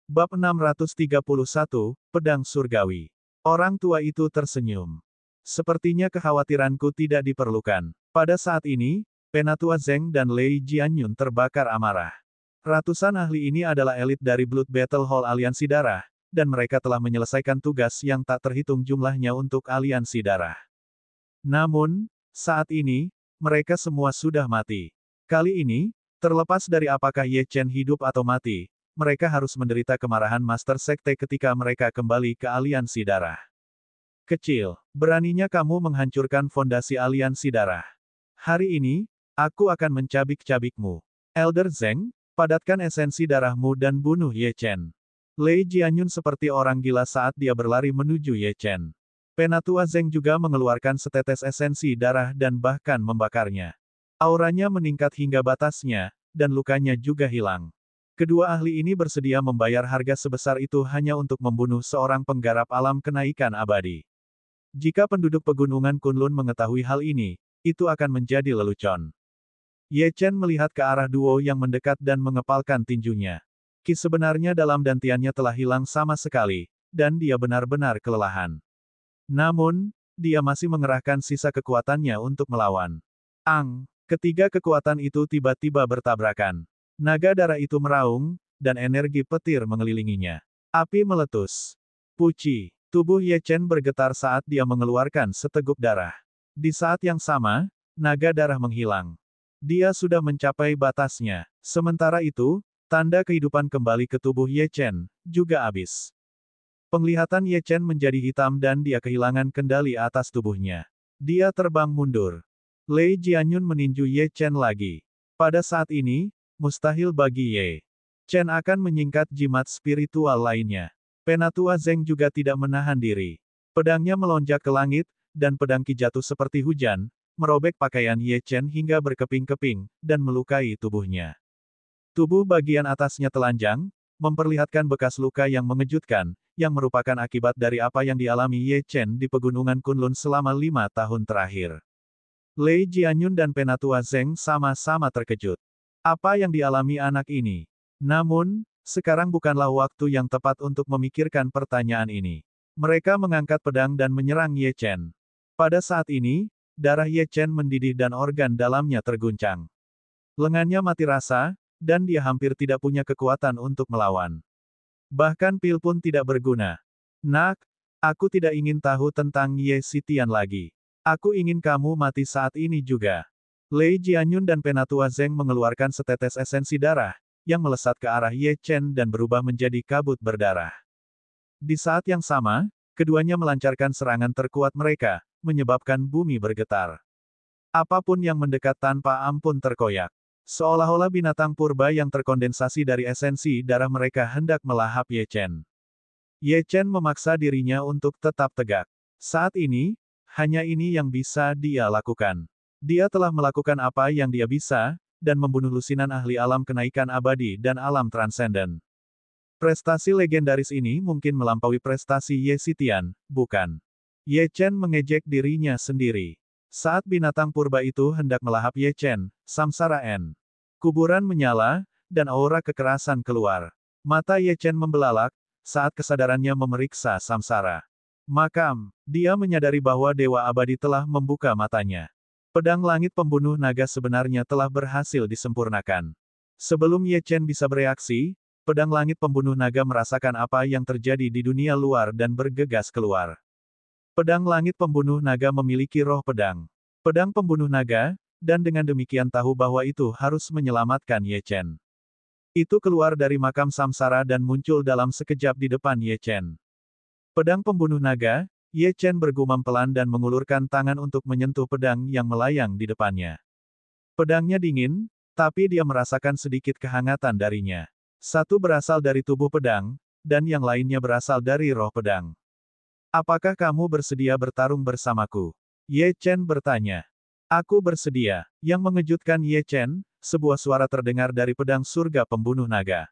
Bab 631, Pedang Surgawi. Orang tua itu tersenyum. Sepertinya kekhawatiranku tidak diperlukan. Pada saat ini, Penatua Zeng dan Lei Jianyun terbakar amarah. Ratusan ahli ini adalah elit dari Blood Battle Hall Aliansi Darah, dan mereka telah menyelesaikan tugas yang tak terhitung jumlahnya untuk Aliansi Darah. Namun, saat ini, mereka semua sudah mati. Kali ini, terlepas dari apakah Ye Chen hidup atau mati, mereka harus menderita kemarahan Master Sekte ketika mereka kembali ke Aliansi Darah. Kecil, beraninya kamu menghancurkan fondasi Aliansi Darah. Hari ini, aku akan mencabik-cabikmu. Elder Zeng, padatkan esensi darahmu dan bunuh Ye Chen. Lei Jianyun seperti orang gila saat dia berlari menuju Ye Chen. Penatua Zeng juga mengeluarkan setetes esensi darah dan bahkan membakarnya. Auranya meningkat hingga batasnya, dan lukanya juga hilang. Kedua ahli ini bersedia membayar harga sebesar itu hanya untuk membunuh seorang penggarap alam kenaikan abadi. Jika penduduk pegunungan Kunlun mengetahui hal ini, itu akan menjadi lelucon. Ye Chen melihat ke arah duo yang mendekat dan mengepalkan tinjunya. Ki sebenarnya dalam dantiannya telah hilang sama sekali, dan dia benar-benar kelelahan. Namun, dia masih mengerahkan sisa kekuatannya untuk melawan. Ketiga kekuatan itu tiba-tiba bertabrakan. Naga darah itu meraung, dan energi petir mengelilinginya. Api meletus. Puci. Tubuh Ye Chen bergetar saat dia mengeluarkan seteguk darah. Di saat yang sama, naga darah menghilang. Dia sudah mencapai batasnya. Sementara itu, tanda kehidupan kembali ke tubuh Ye Chen, juga habis. Penglihatan Ye Chen menjadi hitam dan dia kehilangan kendali atas tubuhnya. Dia terbang mundur. Lei Jianyun meninju Ye Chen lagi. Pada saat ini, mustahil bagi Ye Chen akan menyingkat jimat spiritual lainnya. Penatua Zeng juga tidak menahan diri. Pedangnya melonjak ke langit, dan pedang Qi jatuh seperti hujan, merobek pakaian Ye Chen hingga berkeping-keping, dan melukai tubuhnya. Tubuh bagian atasnya telanjang, memperlihatkan bekas luka yang mengejutkan, yang merupakan akibat dari apa yang dialami Ye Chen di pegunungan Kunlun selama 5 tahun terakhir. Lei Jianyun dan Penatua Zeng sama-sama terkejut. Apa yang dialami anak ini? Namun, sekarang bukanlah waktu yang tepat untuk memikirkan pertanyaan ini. Mereka mengangkat pedang dan menyerang Ye Chen. Pada saat ini, darah Ye Chen mendidih dan organ dalamnya terguncang. Lengannya mati rasa, dan dia hampir tidak punya kekuatan untuk melawan. Bahkan pil pun tidak berguna. Nak, aku tidak ingin tahu tentang Ye Xitian lagi. Aku ingin kamu mati saat ini juga. Lei Jianyun dan Penatua Zeng mengeluarkan setetes esensi darah, yang melesat ke arah Ye Chen dan berubah menjadi kabut berdarah. Di saat yang sama, keduanya melancarkan serangan terkuat mereka, menyebabkan bumi bergetar. Apapun yang mendekat tanpa ampun terkoyak. Seolah-olah binatang purba yang terkondensasi dari esensi darah mereka hendak melahap Ye Chen. Ye Chen memaksa dirinya untuk tetap tegak. Saat ini, hanya ini yang bisa dia lakukan. Dia telah melakukan apa yang dia bisa, dan membunuh lusinan ahli alam kenaikan abadi dan alam transenden. Prestasi legendaris ini mungkin melampaui prestasi Ye Xitian, bukan? Ye Chen mengejek dirinya sendiri. Saat binatang purba itu hendak melahap Ye Chen, samsara N. Kuburan menyala, dan aura kekerasan keluar. Mata Ye Chen membelalak, saat kesadarannya memeriksa samsara. Makam, dia menyadari bahwa Dewa Abadi telah membuka matanya. Pedang langit pembunuh naga sebenarnya telah berhasil disempurnakan. Sebelum Ye Chen bisa bereaksi, pedang langit pembunuh naga merasakan apa yang terjadi di dunia luar dan bergegas keluar. Pedang langit pembunuh naga memiliki roh pedang. Pedang pembunuh naga, dan dengan demikian tahu bahwa itu harus menyelamatkan Ye Chen. Itu keluar dari makam samsara dan muncul dalam sekejap di depan Ye Chen. Pedang pembunuh naga, Ye Chen bergumam pelan dan mengulurkan tangan untuk menyentuh pedang yang melayang di depannya. Pedangnya dingin, tapi dia merasakan sedikit kehangatan darinya. Satu berasal dari tubuh pedang, dan yang lainnya berasal dari roh pedang. Apakah kamu bersedia bertarung bersamaku? Ye Chen bertanya. Aku bersedia. Yang mengejutkan Ye Chen, sebuah suara terdengar dari pedang surga pembunuh naga.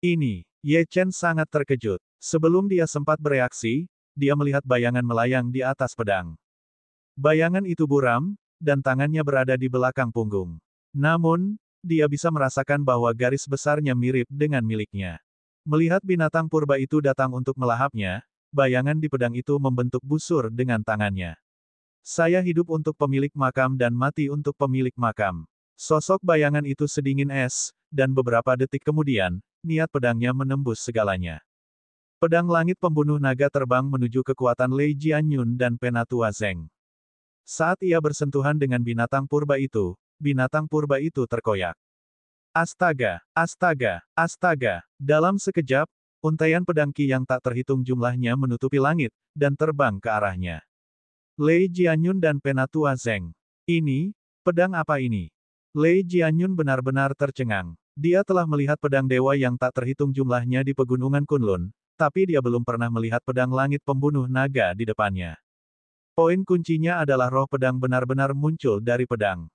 Ini, Ye Chen sangat terkejut. Sebelum dia sempat bereaksi, dia melihat bayangan melayang di atas pedang. Bayangan itu buram, dan tangannya berada di belakang punggung. Namun, dia bisa merasakan bahwa garis besarnya mirip dengan miliknya. Melihat binatang purba itu datang untuk melahapnya, bayangan di pedang itu membentuk busur dengan tangannya. Saya hidup untuk pemilik makam dan mati untuk pemilik makam. Sosok bayangan itu sedingin es, dan beberapa detik kemudian, niat pedangnya menembus segalanya. Pedang langit pembunuh naga terbang menuju kekuatan Lei Jianyun dan Penatua Zeng. Saat ia bersentuhan dengan binatang purba itu terkoyak. Astaga, astaga, astaga. Dalam sekejap, untaian pedang Qi yang tak terhitung jumlahnya menutupi langit, dan terbang ke arahnya. Lei Jianyun dan Penatua Zeng. Ini, pedang apa ini? Lei Jianyun benar-benar tercengang. Dia telah melihat pedang dewa yang tak terhitung jumlahnya di pegunungan Kunlun, tapi dia belum pernah melihat pedang langit pembunuh naga di depannya. Poin kuncinya adalah roh pedang benar-benar muncul dari pedang.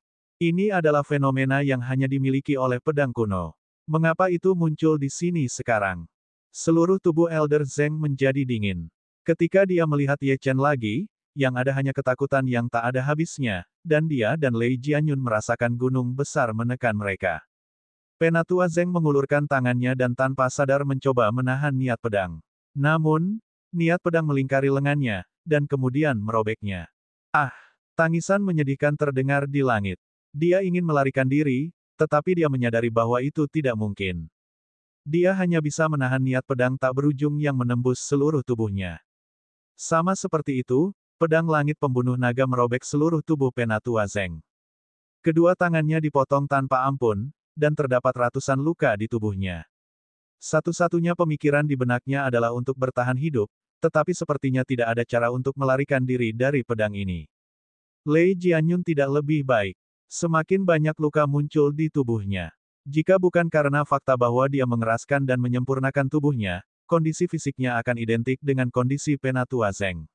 Ini adalah fenomena yang hanya dimiliki oleh pedang kuno. Mengapa itu muncul di sini sekarang? Seluruh tubuh Elder Zeng menjadi dingin. Ketika dia melihat Ye Chen lagi, yang ada hanya ketakutan yang tak ada habisnya, dan dia dan Lei Jianyun merasakan gunung besar menekan mereka. Penatua Zeng mengulurkan tangannya dan tanpa sadar mencoba menahan niat pedang. Namun, niat pedang melingkari lengannya, dan kemudian merobeknya. Ah! Tangisan menyedihkan terdengar di langit. Dia ingin melarikan diri, tetapi dia menyadari bahwa itu tidak mungkin. Dia hanya bisa menahan niat pedang tak berujung yang menembus seluruh tubuhnya. Sama seperti itu, pedang langit pembunuh naga merobek seluruh tubuh Penatua Zeng. Kedua tangannya dipotong tanpa ampun, dan terdapat ratusan luka di tubuhnya. Satu-satunya pemikiran di benaknya adalah untuk bertahan hidup, tetapi sepertinya tidak ada cara untuk melarikan diri dari pedang ini. Lei Jianyun tidak lebih baik. Semakin banyak luka muncul di tubuhnya. Jika bukan karena fakta bahwa dia mengeraskan dan menyempurnakan tubuhnya, kondisi fisiknya akan identik dengan kondisi Penatua Zeng.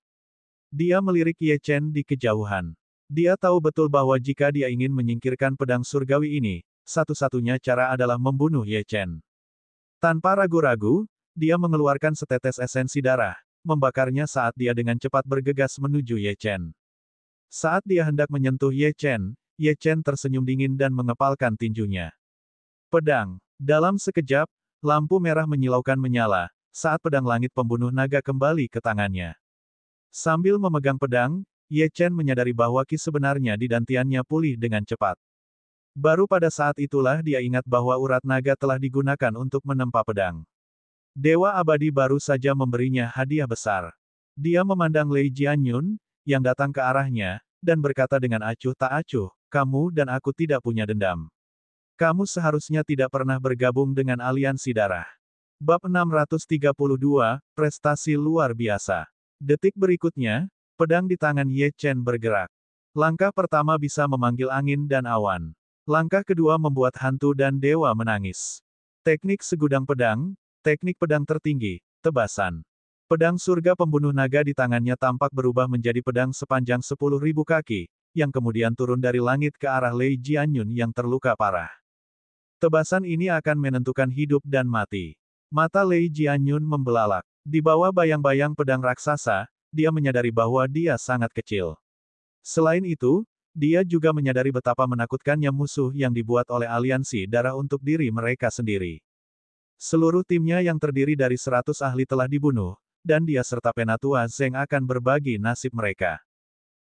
Dia melirik Ye Chen di kejauhan. Dia tahu betul bahwa jika dia ingin menyingkirkan pedang surgawi ini, satu-satunya cara adalah membunuh Ye Chen. Tanpa ragu-ragu, dia mengeluarkan setetes esensi darah, membakarnya saat dia dengan cepat bergegas menuju Ye Chen. Saat dia hendak menyentuh Ye Chen tersenyum dingin dan mengepalkan tinjunya. Pedang. Dalam sekejap, lampu merah menyilaukan menyala, saat pedang langit pembunuh naga kembali ke tangannya. Sambil memegang pedang, Ye Chen menyadari bahwa Qi sebenarnya di dantiannya pulih dengan cepat. Baru pada saat itulah dia ingat bahwa urat naga telah digunakan untuk menempa pedang. Dewa abadi baru saja memberinya hadiah besar. Dia memandang Lei Jianyun, yang datang ke arahnya, dan berkata dengan acuh tak acuh, kamu dan aku tidak punya dendam. Kamu seharusnya tidak pernah bergabung dengan aliansi darah. Bab 632, Prestasi Luar Biasa. Detik berikutnya, pedang di tangan Ye Chen bergerak. Langkah pertama bisa memanggil angin dan awan. Langkah kedua membuat hantu dan dewa menangis. Teknik segudang pedang, teknik pedang tertinggi, tebasan. Pedang surga pembunuh naga di tangannya tampak berubah menjadi pedang sepanjang 10.000 kaki, yang kemudian turun dari langit ke arah Lei Jianyun yang terluka parah. Tebasan ini akan menentukan hidup dan mati. Mata Lei Jianyun membelalak. Di bawah bayang-bayang pedang raksasa, dia menyadari bahwa dia sangat kecil. Selain itu, dia juga menyadari betapa menakutkannya musuh yang dibuat oleh aliansi darah untuk diri mereka sendiri. Seluruh timnya yang terdiri dari 100 ahli telah dibunuh, dan dia serta Penatua Zeng akan berbagi nasib mereka.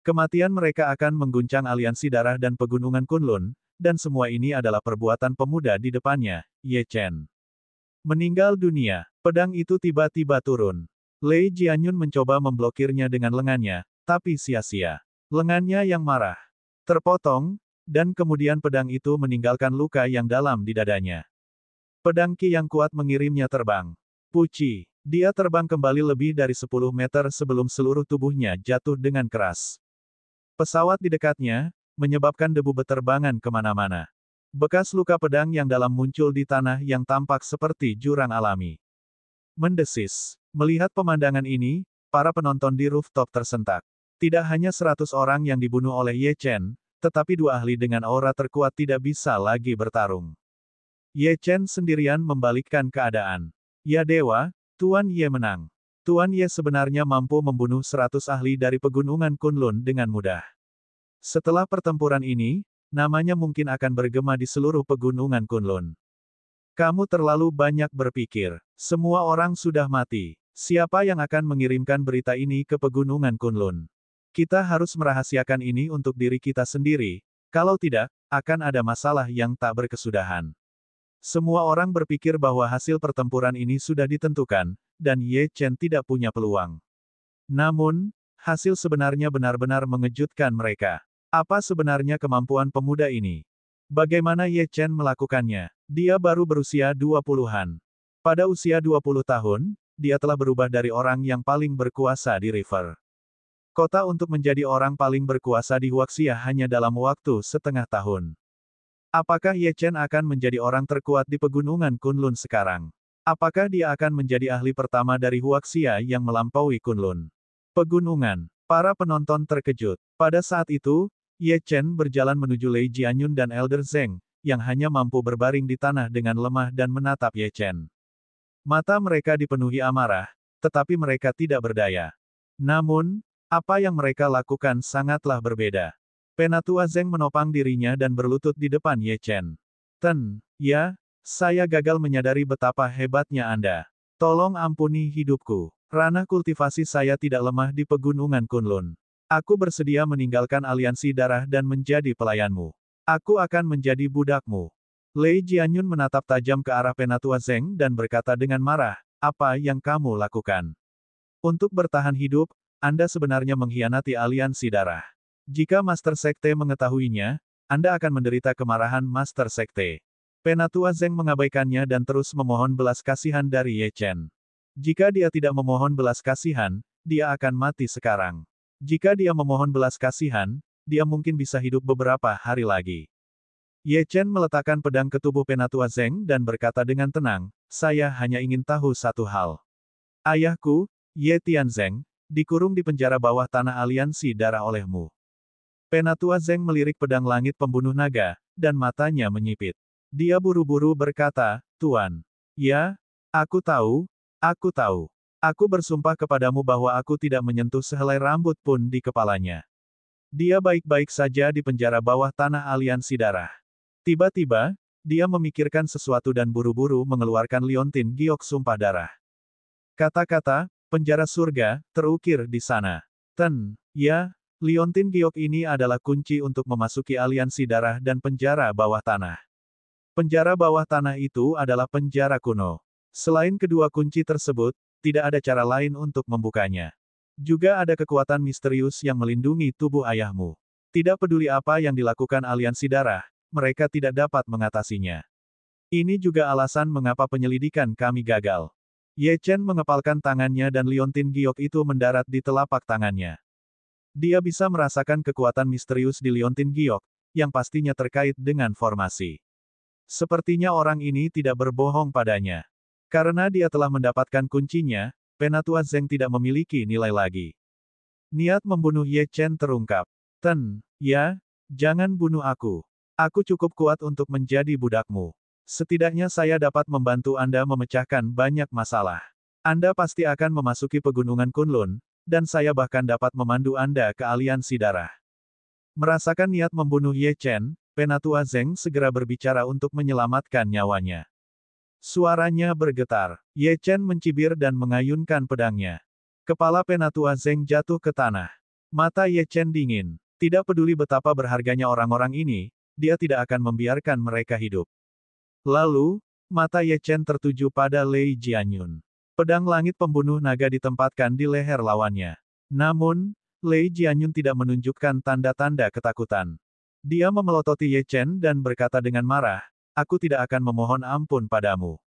Kematian mereka akan mengguncang aliansi darah dan pegunungan Kunlun, dan semua ini adalah perbuatan pemuda di depannya, Ye Chen. Meninggal dunia, pedang itu tiba-tiba turun. Lei Jianyun mencoba memblokirnya dengan lengannya, tapi sia-sia. Lengannya yang marah, terpotong, dan kemudian pedang itu meninggalkan luka yang dalam di dadanya. Pedang Qi yang kuat mengirimnya terbang. Puci. Dia terbang kembali lebih dari 10 meter sebelum seluruh tubuhnya jatuh dengan keras. Pesawat di dekatnya, menyebabkan debu beterbangan kemana-mana. Bekas luka pedang yang dalam muncul di tanah yang tampak seperti jurang alami. Mendesis. Melihat pemandangan ini, para penonton di rooftop tersentak. Tidak hanya 100 orang yang dibunuh oleh Ye Chen, tetapi dua ahli dengan aura terkuat tidak bisa lagi bertarung. Ye Chen sendirian membalikkan keadaan. Ya dewa, Tuan Ye menang. Tuan Ye sebenarnya mampu membunuh 100 ahli dari pegunungan Kunlun dengan mudah. Setelah pertempuran ini, namanya mungkin akan bergema di seluruh pegunungan Kunlun. Kamu terlalu banyak berpikir. Semua orang sudah mati. Siapa yang akan mengirimkan berita ini ke pegunungan Kunlun? Kita harus merahasiakan ini untuk diri kita sendiri. Kalau tidak, akan ada masalah yang tak berkesudahan. Semua orang berpikir bahwa hasil pertempuran ini sudah ditentukan, dan Ye Chen tidak punya peluang. Namun, hasil sebenarnya benar-benar mengejutkan mereka. Apa sebenarnya kemampuan pemuda ini? Bagaimana Ye Chen melakukannya? Dia baru berusia 20-an. Pada usia 20 tahun, dia telah berubah dari orang yang paling berkuasa di River Kota untuk menjadi orang paling berkuasa di Huaxia hanya dalam waktu setengah tahun. Apakah Ye Chen akan menjadi orang terkuat di pegunungan Kunlun sekarang? Apakah dia akan menjadi ahli pertama dari Huaxia yang melampaui Kunlun? Pegunungan. Para penonton terkejut. Pada saat itu, Ye Chen berjalan menuju Lei Jianyun dan Elder Zheng, yang hanya mampu berbaring di tanah dengan lemah dan menatap Ye Chen. Mata mereka dipenuhi amarah, tetapi mereka tidak berdaya. Namun, apa yang mereka lakukan sangatlah berbeda. Penatua Zheng menopang dirinya dan berlutut di depan Ye Chen. Ya, saya gagal menyadari betapa hebatnya Anda. Tolong ampuni hidupku. Ranah kultivasi saya tidak lemah di pegunungan Kunlun. Aku bersedia meninggalkan aliansi darah dan menjadi pelayanmu. Aku akan menjadi budakmu. Lei Jianyun menatap tajam ke arah Penatua Zheng dan berkata dengan marah, apa yang kamu lakukan? Untuk bertahan hidup, Anda sebenarnya mengkhianati aliansi darah. Jika Master Sekte mengetahuinya, Anda akan menderita kemarahan Master Sekte. Penatua Zheng mengabaikannya dan terus memohon belas kasihan dari Ye Chen. Jika dia tidak memohon belas kasihan, dia akan mati sekarang. Jika dia memohon belas kasihan, dia mungkin bisa hidup beberapa hari lagi. Ye Chen meletakkan pedang ke tubuh Penatua Zheng dan berkata dengan tenang, saya hanya ingin tahu satu hal. Ayahku, Ye Tianzheng, dikurung di penjara bawah tanah aliansi darah olehmu. Penatua Zheng melirik pedang langit pembunuh naga, dan matanya menyipit. Dia buru-buru berkata, Tuan. Ya, aku tahu, aku tahu. Aku bersumpah kepadamu bahwa aku tidak menyentuh sehelai rambut pun di kepalanya. Dia baik-baik saja di penjara bawah tanah aliansi darah. Tiba-tiba, dia memikirkan sesuatu dan buru-buru mengeluarkan liontin giok sumpah darah. Kata-kata, penjara surga, terukir di sana. Ya, liontin giok ini adalah kunci untuk memasuki aliansi darah dan penjara bawah tanah. Penjara bawah tanah itu adalah penjara kuno. Selain kedua kunci tersebut, tidak ada cara lain untuk membukanya. Juga ada kekuatan misterius yang melindungi tubuh ayahmu. Tidak peduli apa yang dilakukan aliansi darah, mereka tidak dapat mengatasinya. Ini juga alasan mengapa penyelidikan kami gagal. Ye Chen mengepalkan tangannya dan liontin giok itu mendarat di telapak tangannya. Dia bisa merasakan kekuatan misterius di liontin giok, yang pastinya terkait dengan formasi. Sepertinya orang ini tidak berbohong padanya. Karena dia telah mendapatkan kuncinya, Penatua Zheng tidak memiliki nilai lagi. Niat membunuh Ye Chen terungkap. Ya, jangan bunuh aku. Aku cukup kuat untuk menjadi budakmu. Setidaknya saya dapat membantu Anda memecahkan banyak masalah. Anda pasti akan memasuki pegunungan Kunlun, dan saya bahkan dapat memandu Anda ke aliansi darah. Merasakan niat membunuh Ye Chen, Penatua Zheng segera berbicara untuk menyelamatkan nyawanya. Suaranya bergetar. Ye Chen mencibir dan mengayunkan pedangnya. Kepala Penatua Zheng jatuh ke tanah. Mata Ye Chen dingin. Tidak peduli betapa berharganya orang-orang ini, dia tidak akan membiarkan mereka hidup. Lalu, mata Ye Chen tertuju pada Lei Jianyun. Pedang langit pembunuh naga ditempatkan di leher lawannya. Namun, Lei Jianyun tidak menunjukkan tanda-tanda ketakutan. Dia memelototi Ye Chen dan berkata dengan marah, aku tidak akan memohon ampun padamu.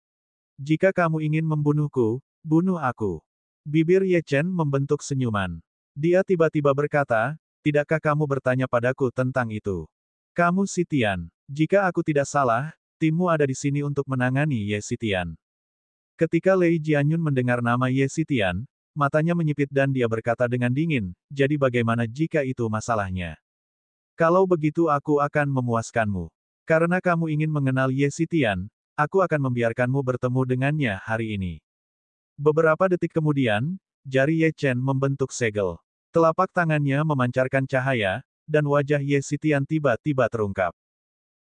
Jika kamu ingin membunuhku, bunuh aku. Bibir Ye Chen membentuk senyuman. Dia tiba-tiba berkata, tidakkah kamu bertanya padaku tentang itu? Kamu Sitian. Jika aku tidak salah, timmu ada di sini untuk menangani Ye Sitian. Ketika Lei Jianyun mendengar nama Ye Sitian, matanya menyipit dan dia berkata dengan dingin, jadi bagaimana jika itu masalahnya? Kalau begitu aku akan memuaskanmu. Karena kamu ingin mengenal Ye Sitian, aku akan membiarkanmu bertemu dengannya hari ini. Beberapa detik kemudian, jari Ye Chen membentuk segel. Telapak tangannya memancarkan cahaya, dan wajah Ye Sitian tiba-tiba terungkap.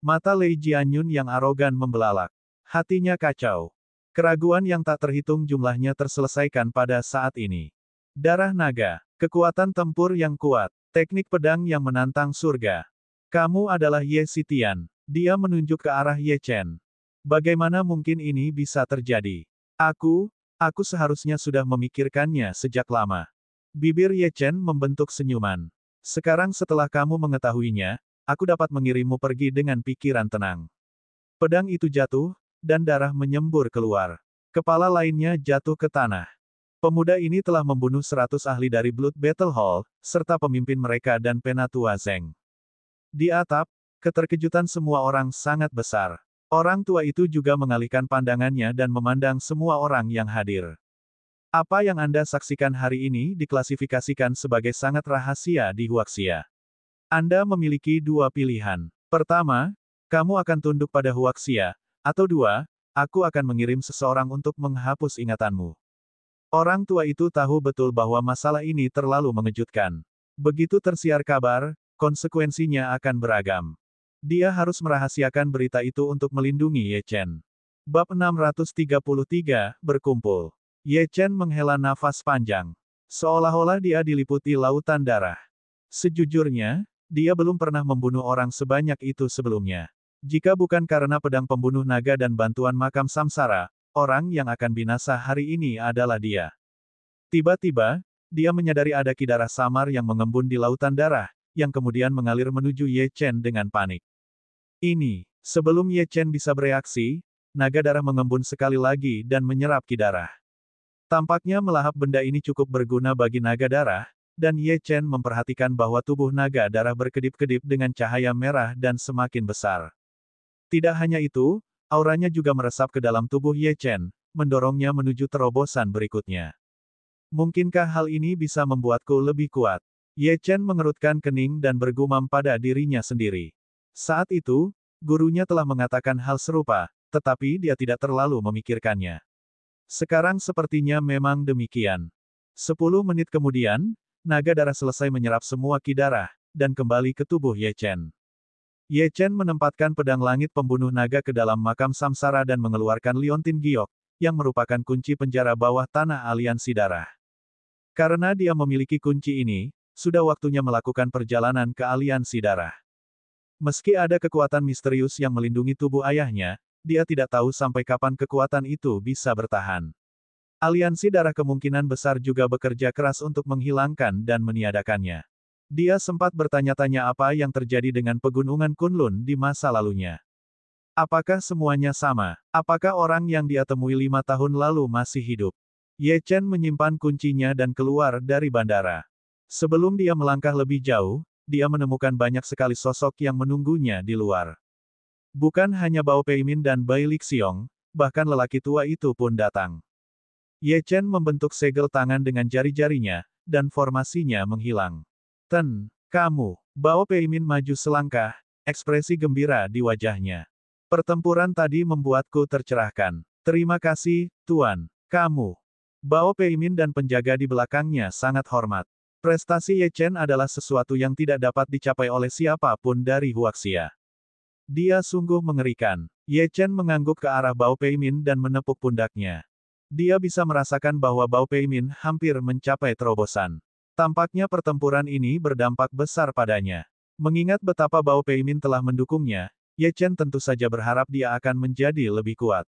Mata Lei Jianyun yang arogan membelalak. Hatinya kacau. Keraguan yang tak terhitung jumlahnya terselesaikan pada saat ini. Darah naga, kekuatan tempur yang kuat, teknik pedang yang menantang surga. Kamu adalah Ye Xitian. Dia menunjuk ke arah Ye Chen. Bagaimana mungkin ini bisa terjadi? Aku seharusnya sudah memikirkannya sejak lama. Bibir Ye Chen membentuk senyuman. Sekarang setelah kamu mengetahuinya, aku dapat mengirimmu pergi dengan pikiran tenang. Pedang itu jatuh, dan darah menyembur keluar. Kepala lainnya jatuh ke tanah. Pemuda ini telah membunuh 100 ahli dari Blood Battle Hall, serta pemimpin mereka dan Penatua Zeng. Di atap, keterkejutan semua orang sangat besar. Orang tua itu juga mengalihkan pandangannya dan memandang semua orang yang hadir. Apa yang Anda saksikan hari ini diklasifikasikan sebagai sangat rahasia di Huaxia. Anda memiliki dua pilihan. Pertama, kamu akan tunduk pada Huaxia, atau dua, aku akan mengirim seseorang untuk menghapus ingatanmu. Orang tua itu tahu betul bahwa masalah ini terlalu mengejutkan. Begitu tersiar kabar, konsekuensinya akan beragam. Dia harus merahasiakan berita itu untuk melindungi Ye Chen. Bab 633, Berkumpul. Ye Chen menghela nafas panjang. Seolah-olah dia diliputi lautan darah. Sejujurnya, dia belum pernah membunuh orang sebanyak itu sebelumnya. Jika bukan karena pedang pembunuh naga dan bantuan makam samsara, orang yang akan binasa hari ini adalah dia. Tiba-tiba, dia menyadari ada kidarah samar yang mengembun di lautan darah, yang kemudian mengalir menuju Ye Chen dengan panik. Sebelum Ye Chen bisa bereaksi, naga darah mengembun sekali lagi dan menyerap kidarah. Tampaknya melahap benda ini cukup berguna bagi naga darah, dan Ye Chen memperhatikan bahwa tubuh naga darah berkedip-kedip dengan cahaya merah dan semakin besar. Tidak hanya itu, auranya juga meresap ke dalam tubuh Ye Chen, mendorongnya menuju terobosan berikutnya. Mungkinkah hal ini bisa membuatku lebih kuat? Ye Chen mengerutkan kening dan bergumam pada dirinya sendiri. Saat itu, gurunya telah mengatakan hal serupa, tetapi dia tidak terlalu memikirkannya. Sekarang sepertinya memang demikian. 10 menit kemudian, naga darah selesai menyerap semua ki darah, dan kembali ke tubuh Ye Chen. Ye Chen menempatkan pedang langit pembunuh naga ke dalam makam samsara dan mengeluarkan liontin giok, yang merupakan kunci penjara bawah tanah aliansi darah. Karena dia memiliki kunci ini, sudah waktunya melakukan perjalanan ke aliansi darah. Meski ada kekuatan misterius yang melindungi tubuh ayahnya, dia tidak tahu sampai kapan kekuatan itu bisa bertahan. Aliansi darah kemungkinan besar juga bekerja keras untuk menghilangkan dan meniadakannya. Dia sempat bertanya-tanya apa yang terjadi dengan pegunungan Kunlun di masa lalunya. Apakah semuanya sama? Apakah orang yang dia temui 5 tahun lalu masih hidup? Ye Chen menyimpan kuncinya dan keluar dari bandara. Sebelum dia melangkah lebih jauh, dia menemukan banyak sekali sosok yang menunggunya di luar. Bukan hanya Bao Peimin dan Bai Lixiong, bahkan lelaki tua itu pun datang. Ye Chen membentuk segel tangan dengan jari-jarinya, dan formasinya menghilang. Kamu. Bao Peimin maju selangkah, ekspresi gembira di wajahnya. Pertempuran tadi membuatku tercerahkan. Terima kasih, Tuan. Kamu. Bao Peimin dan penjaga di belakangnya sangat hormat. Prestasi Ye Chen adalah sesuatu yang tidak dapat dicapai oleh siapapun dari Huaxia. Dia sungguh mengerikan. Ye Chen mengangguk ke arah Bao Peimin dan menepuk pundaknya. Dia bisa merasakan bahwa Bao Peimin hampir mencapai terobosan. Tampaknya pertempuran ini berdampak besar padanya. Mengingat betapa Bao Peimin telah mendukungnya, Ye Chen tentu saja berharap dia akan menjadi lebih kuat.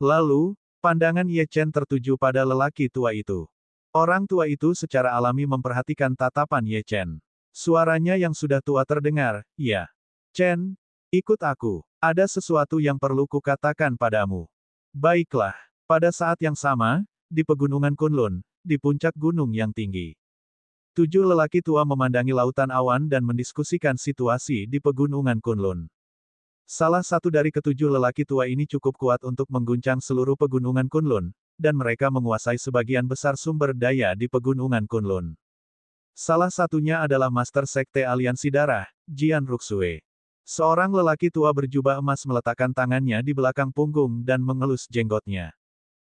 Lalu, pandangan Ye Chen tertuju pada lelaki tua itu. Orang tua itu secara alami memperhatikan tatapan Ye Chen. Suaranya yang sudah tua terdengar, "Ya. Chen, ikut aku. Ada sesuatu yang perlu kukatakan padamu." Baiklah. Pada saat yang sama, di pegunungan Kunlun, di puncak gunung yang tinggi. 7 lelaki tua memandangi lautan awan dan mendiskusikan situasi di pegunungan Kunlun. Salah satu dari ketujuh lelaki tua ini cukup kuat untuk mengguncang seluruh pegunungan Kunlun, dan mereka menguasai sebagian besar sumber daya di pegunungan Kunlun. Salah satunya adalah Master Sekte Aliansi Darah, Jian Ruxue. Seorang lelaki tua berjubah emas meletakkan tangannya di belakang punggung dan mengelus jenggotnya.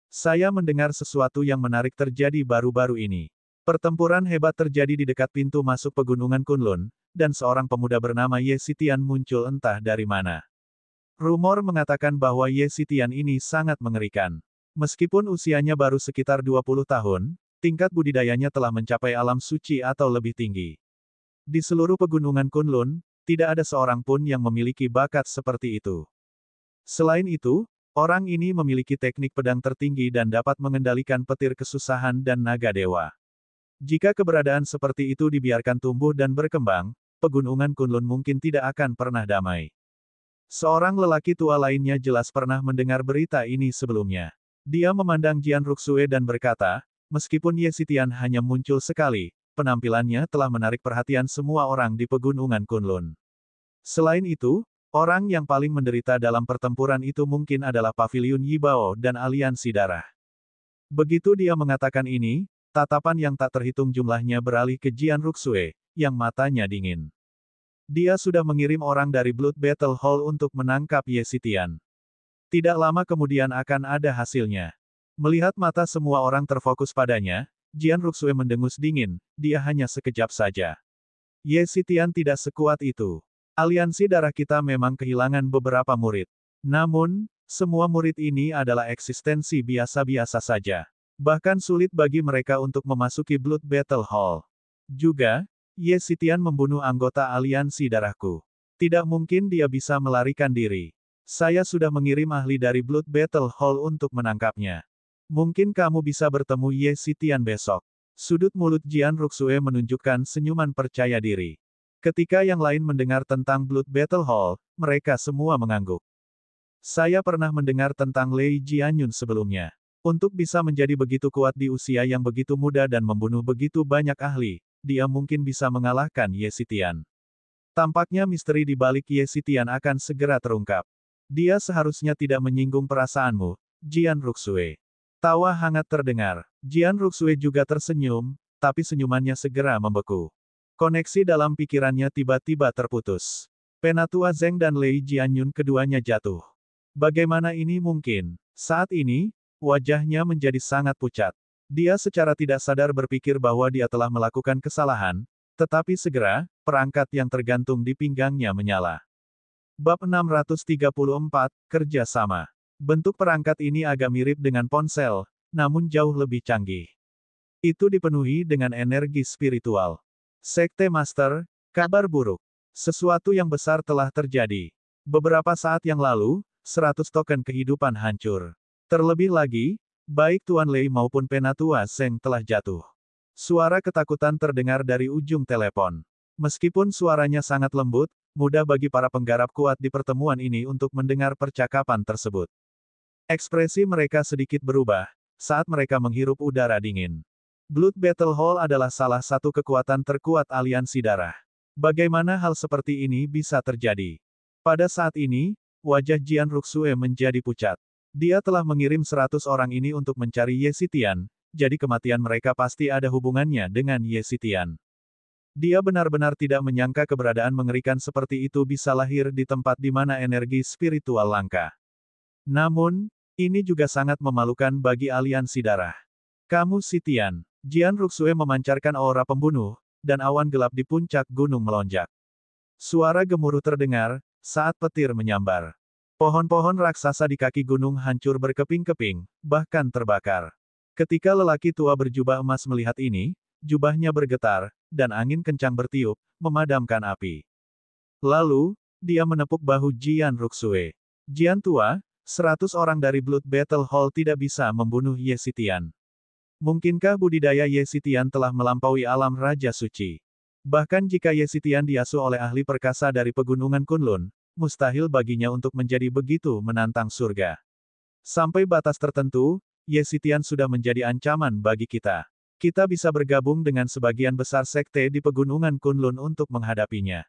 Saya mendengar sesuatu yang menarik terjadi baru-baru ini. Pertempuran hebat terjadi di dekat pintu masuk pegunungan Kunlun, dan seorang pemuda bernama Ye Xitian muncul entah dari mana. Rumor mengatakan bahwa Ye Xitian ini sangat mengerikan. Meskipun usianya baru sekitar 20 tahun, tingkat budidayanya telah mencapai alam suci atau lebih tinggi. Di seluruh pegunungan Kunlun, tidak ada seorang pun yang memiliki bakat seperti itu. Selain itu, orang ini memiliki teknik pedang tertinggi dan dapat mengendalikan petir kesusahan dan naga dewa. Jika keberadaan seperti itu dibiarkan tumbuh dan berkembang, pegunungan Kunlun mungkin tidak akan pernah damai. Seorang lelaki tua lainnya jelas pernah mendengar berita ini sebelumnya. Dia memandang Jian Ruxue dan berkata, meskipun Ye Xitian hanya muncul sekali, penampilannya telah menarik perhatian semua orang di pegunungan Kunlun. Selain itu, orang yang paling menderita dalam pertempuran itu mungkin adalah Paviliun Yibao dan Aliansi Darah. Begitu dia mengatakan ini, tatapan yang tak terhitung jumlahnya beralih ke Jian Ruxue, yang matanya dingin. Dia sudah mengirim orang dari Blood Battle Hall untuk menangkap Ye Xitian. Tidak lama kemudian akan ada hasilnya. Melihat mata semua orang terfokus padanya, Jian Ruxue mendengus dingin, dia hanya sekejap saja. Ye Xitian tidak sekuat itu. Aliansi darah kita memang kehilangan beberapa murid. Namun, semua murid ini adalah eksistensi biasa-biasa saja. Bahkan sulit bagi mereka untuk memasuki Blood Battle Hall. Juga, Ye Xitian membunuh anggota aliansi darahku. Tidak mungkin dia bisa melarikan diri. Saya sudah mengirim ahli dari Blood Battle Hall untuk menangkapnya. Mungkin kamu bisa bertemu Ye Xitian besok. Sudut mulut Jian Ruxue menunjukkan senyuman percaya diri. Ketika yang lain mendengar tentang Blood Battle Hall, mereka semua mengangguk. Saya pernah mendengar tentang Lei Jianyun sebelumnya. Untuk bisa menjadi begitu kuat di usia yang begitu muda dan membunuh begitu banyak ahli, dia mungkin bisa mengalahkan Ye Xitian. Tampaknya misteri di balik Ye Xitian akan segera terungkap. Dia seharusnya tidak menyinggung perasaanmu, Jian Ruxue. Tawa hangat terdengar. Jian Ruxue juga tersenyum, tapi senyumannya segera membeku. Koneksi dalam pikirannya tiba-tiba terputus. Penatua Zeng dan Lei Jianyun keduanya jatuh. Bagaimana ini mungkin? Saat ini, wajahnya menjadi sangat pucat. Dia secara tidak sadar berpikir bahwa dia telah melakukan kesalahan, tetapi segera, perangkat yang tergantung di pinggangnya menyala. Bab 634, Kerja Sama. Bentuk perangkat ini agak mirip dengan ponsel, namun jauh lebih canggih. Itu dipenuhi dengan energi spiritual. Sekte Master, kabar buruk. Sesuatu yang besar telah terjadi. Beberapa saat yang lalu, 100 token kehidupan hancur. Terlebih lagi, baik Tuan Lei maupun Penatua Zeng telah jatuh. Suara ketakutan terdengar dari ujung telepon. Meskipun suaranya sangat lembut, mudah bagi para penggarap kuat di pertemuan ini untuk mendengar percakapan tersebut. Ekspresi mereka sedikit berubah, saat mereka menghirup udara dingin. Blood Battle Hall adalah salah satu kekuatan terkuat aliansi darah. Bagaimana hal seperti ini bisa terjadi? Pada saat ini, wajah Jian Ruxue menjadi pucat. Dia telah mengirim 100 orang ini untuk mencari Ye Xitian, jadi kematian mereka pasti ada hubungannya dengan Ye Xitian. Dia benar-benar tidak menyangka keberadaan mengerikan seperti itu bisa lahir di tempat di mana energi spiritual langka. Namun, ini juga sangat memalukan bagi aliansi darah. Kamu Xitian. Jian Ruxue memancarkan aura pembunuh, dan awan gelap di puncak gunung melonjak. Suara gemuruh terdengar, saat petir menyambar. Pohon-pohon raksasa di kaki gunung hancur berkeping-keping, bahkan terbakar. Ketika lelaki tua berjubah emas melihat ini, jubahnya bergetar, dan angin kencang bertiup, memadamkan api. Lalu, dia menepuk bahu Jian Ruxue. Jian tua, 100 orang dari Blood Battle Hall tidak bisa membunuh Ye Xitian. Mungkinkah budidaya Ye Xitian telah melampaui alam Raja Suci? Bahkan jika Ye Xitian diasuh oleh ahli perkasa dari pegunungan Kunlun, mustahil baginya untuk menjadi begitu menantang surga. Sampai batas tertentu, Ye Xitian sudah menjadi ancaman bagi kita. Kita bisa bergabung dengan sebagian besar sekte di pegunungan Kunlun untuk menghadapinya.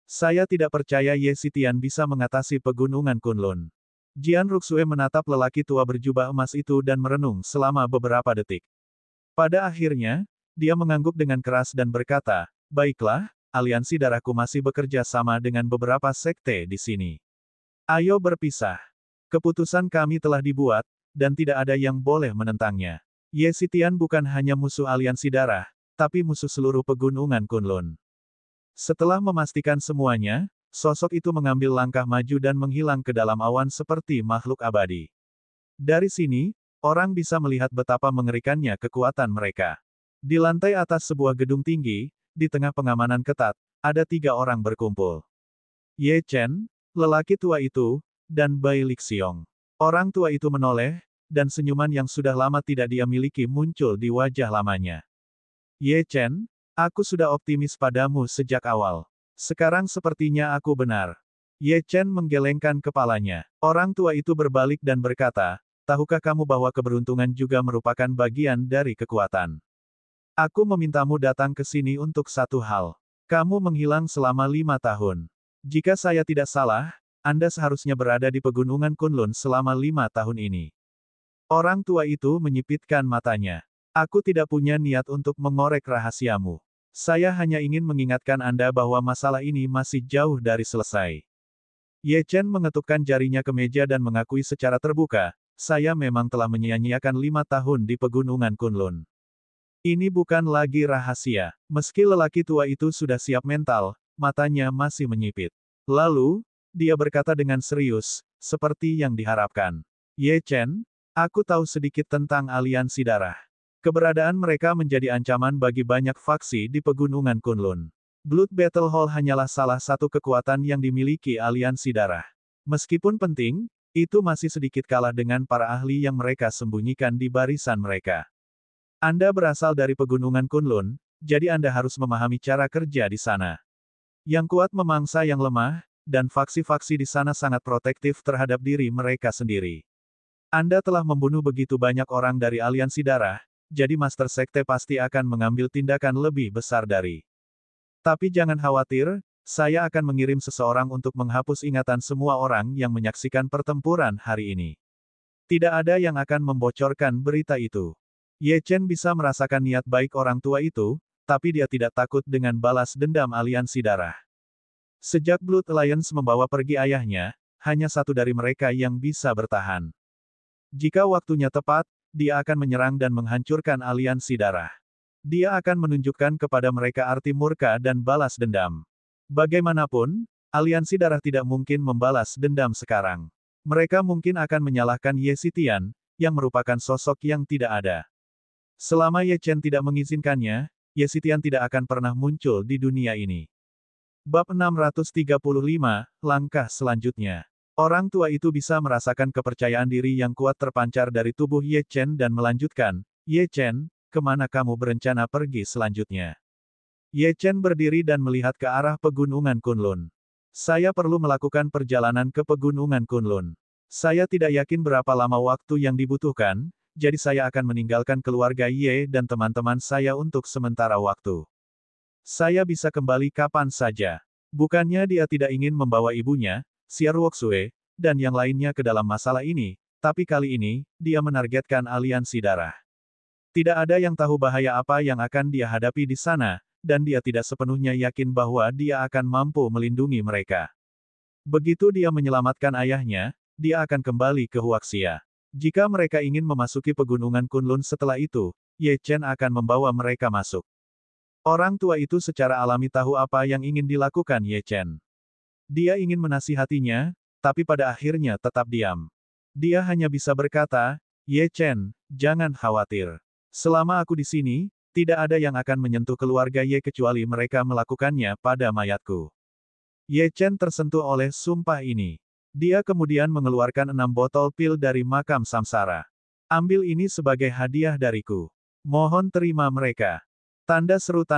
Saya tidak percaya Ye Xitian bisa mengatasi pegunungan Kunlun. Jian Ruxue menatap lelaki tua berjubah emas itu dan merenung selama beberapa detik. Pada akhirnya, dia mengangguk dengan keras dan berkata, baiklah, aliansi darahku masih bekerja sama dengan beberapa sekte di sini. Ayo berpisah. Keputusan kami telah dibuat, dan tidak ada yang boleh menentangnya. Ye Xitian bukan hanya musuh aliansi darah, tapi musuh seluruh pegunungan Kunlun. Setelah memastikan semuanya, sosok itu mengambil langkah maju dan menghilang ke dalam awan seperti makhluk abadi. Dari sini, orang bisa melihat betapa mengerikannya kekuatan mereka. Di lantai atas sebuah gedung tinggi, di tengah pengamanan ketat, ada 3 orang berkumpul. Ye Chen, lelaki tua itu, dan Bai Lixiong. Orang tua itu menoleh, dan senyuman yang sudah lama tidak dia miliki muncul di wajah lamanya. Ye Chen, aku sudah optimis padamu sejak awal. Sekarang sepertinya aku benar. Ye Chen menggelengkan kepalanya. Orang tua itu berbalik dan berkata, tahukah kamu bahwa keberuntungan juga merupakan bagian dari kekuatan? Aku memintamu datang ke sini untuk satu hal. Kamu menghilang selama 5 tahun. Jika saya tidak salah, Anda seharusnya berada di pegunungan Kunlun selama 5 tahun ini. Orang tua itu menyipitkan matanya. Aku tidak punya niat untuk mengorek rahasiamu. Saya hanya ingin mengingatkan Anda bahwa masalah ini masih jauh dari selesai. Ye Chen mengetukkan jarinya ke meja dan mengakui secara terbuka, saya memang telah menyia-nyiakan 5 tahun di pegunungan Kunlun. Ini bukan lagi rahasia. Meski lelaki tua itu sudah siap mental, matanya masih menyipit. Lalu, dia berkata dengan serius, seperti yang diharapkan. Ye Chen, aku tahu sedikit tentang aliansi darah. Keberadaan mereka menjadi ancaman bagi banyak faksi di pegunungan Kunlun. Blood Battle Hall hanyalah salah satu kekuatan yang dimiliki aliansi darah. Meskipun penting, itu masih sedikit kalah dengan para ahli yang mereka sembunyikan di barisan mereka. Anda berasal dari pegunungan Kunlun, jadi Anda harus memahami cara kerja di sana. Yang kuat memangsa yang lemah, dan faksi-faksi di sana sangat protektif terhadap diri mereka sendiri. Anda telah membunuh begitu banyak orang dari aliansi darah, jadi Master Sekte pasti akan mengambil tindakan lebih besar dari. Tapi jangan khawatir, saya akan mengirim seseorang untuk menghapus ingatan semua orang yang menyaksikan pertempuran hari ini. Tidak ada yang akan membocorkan berita itu. Ye Chen bisa merasakan niat baik orang tua itu, tapi dia tidak takut dengan balas dendam aliansi darah. Sejak Blood Alliance membawa pergi ayahnya, hanya satu dari mereka yang bisa bertahan. Jika waktunya tepat, dia akan menyerang dan menghancurkan aliansi darah. Dia akan menunjukkan kepada mereka arti murka dan balas dendam. Bagaimanapun, aliansi darah tidak mungkin membalas dendam sekarang. Mereka mungkin akan menyalahkan Ye Xitian, yang merupakan sosok yang tidak ada. Selama Ye Chen tidak mengizinkannya, Ye Xitian tidak akan pernah muncul di dunia ini. Bab 635, langkah selanjutnya. Orang tua itu bisa merasakan kepercayaan diri yang kuat terpancar dari tubuh Ye Chen dan melanjutkan, Ye Chen, kemana kamu berencana pergi selanjutnya? Ye Chen berdiri dan melihat ke arah pegunungan Kunlun. Saya perlu melakukan perjalanan ke pegunungan Kunlun. Saya tidak yakin berapa lama waktu yang dibutuhkan, jadi saya akan meninggalkan keluarga Ye dan teman-teman saya untuk sementara waktu. Saya bisa kembali kapan saja. Bukannya dia tidak ingin membawa ibunya, Xiar Woksue, dan yang lainnya ke dalam masalah ini, tapi kali ini, dia menargetkan aliansi darah. Tidak ada yang tahu bahaya apa yang akan dia hadapi di sana, dan dia tidak sepenuhnya yakin bahwa dia akan mampu melindungi mereka. Begitu dia menyelamatkan ayahnya, dia akan kembali ke Huaxia. Jika mereka ingin memasuki pegunungan Kunlun setelah itu, Ye Chen akan membawa mereka masuk. Orang tua itu secara alami tahu apa yang ingin dilakukan Ye Chen. Dia ingin menasihatinya, tapi pada akhirnya tetap diam. Dia hanya bisa berkata, Ye Chen, jangan khawatir. Selama aku di sini, tidak ada yang akan menyentuh keluarga Ye kecuali mereka melakukannya pada mayatku. Ye Chen tersentuh oleh sumpah ini. Dia kemudian mengeluarkan 6 botol pil dari makam samsara. Ambil ini sebagai hadiah dariku. Mohon terima mereka. Tanda seru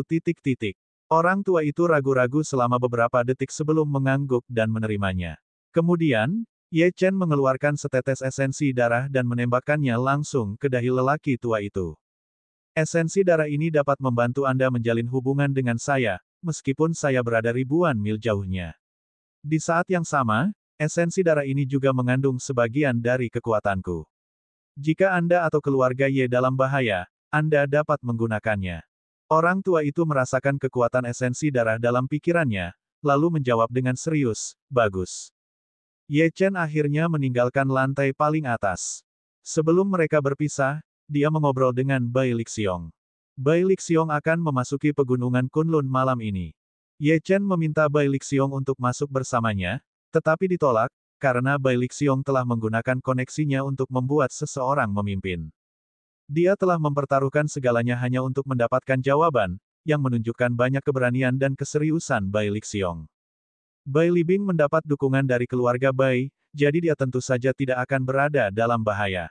titik-titik. Orang tua itu ragu-ragu selama beberapa detik sebelum mengangguk dan menerimanya. Kemudian, Ye Chen mengeluarkan setetes esensi darah dan menembakkannya langsung ke dahi lelaki tua itu. Esensi darah ini dapat membantu Anda menjalin hubungan dengan saya, meskipun saya berada ribuan mil jauhnya. Di saat yang sama, esensi darah ini juga mengandung sebagian dari kekuatanku. Jika Anda atau keluarga Ye dalam bahaya, Anda dapat menggunakannya. Orang tua itu merasakan kekuatan esensi darah dalam pikirannya, lalu menjawab dengan serius, bagus. Ye Chen akhirnya meninggalkan lantai paling atas. Sebelum mereka berpisah, dia mengobrol dengan Bai Lixiong. Bai Lixiong akan memasuki pegunungan Kunlun malam ini. Ye Chen meminta Bai Lixiong untuk masuk bersamanya, tetapi ditolak, karena Bai Lixiong telah menggunakan koneksinya untuk membuat seseorang memimpin. Dia telah mempertaruhkan segalanya hanya untuk mendapatkan jawaban, yang menunjukkan banyak keberanian dan keseriusan Bai Lixiong. Bai Libing mendapat dukungan dari keluarga Bai, jadi dia tentu saja tidak akan berada dalam bahaya.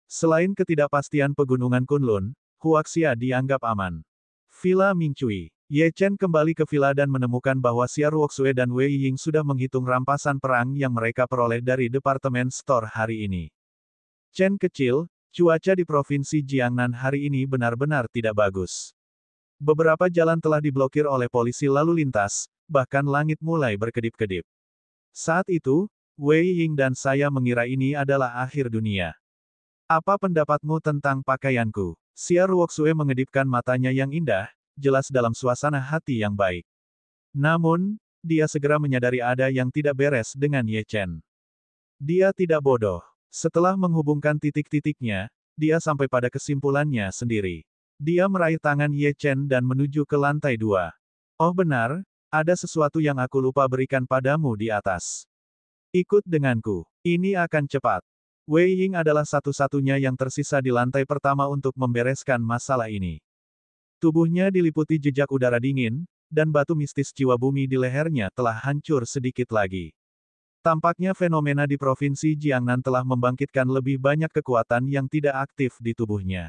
Selain ketidakpastian pegunungan Kunlun, Huaxia dianggap aman. Villa Mingcui. Ye Chen kembali ke villa dan menemukan bahwa Xia Ruoxue dan Wei Ying sudah menghitung rampasan perang yang mereka peroleh dari departemen store hari ini. Chen kecil, cuaca di provinsi Jiangnan hari ini benar-benar tidak bagus. Beberapa jalan telah diblokir oleh polisi lalu lintas, bahkan langit mulai berkedip-kedip. Saat itu, Wei Ying dan saya mengira ini adalah akhir dunia. Apa pendapatmu tentang pakaianku? Xia Ruoxue mengedipkan matanya yang indah, jelas dalam suasana hati yang baik. Namun, dia segera menyadari ada yang tidak beres dengan Ye Chen. Dia tidak bodoh. Setelah menghubungkan titik-titiknya, dia sampai pada kesimpulannya sendiri. Dia meraih tangan Ye Chen dan menuju ke lantai 2. Oh benar, ada sesuatu yang aku lupa berikan padamu di atas. Ikut denganku. Ini akan cepat. Wei Ying adalah satu-satunya yang tersisa di lantai pertama untuk membereskan masalah ini. Tubuhnya diliputi jejak udara dingin, dan batu mistis jiwa bumi di lehernya telah hancur sedikit lagi. Tampaknya fenomena di provinsi Jiangnan telah membangkitkan lebih banyak kekuatan yang tidak aktif di tubuhnya.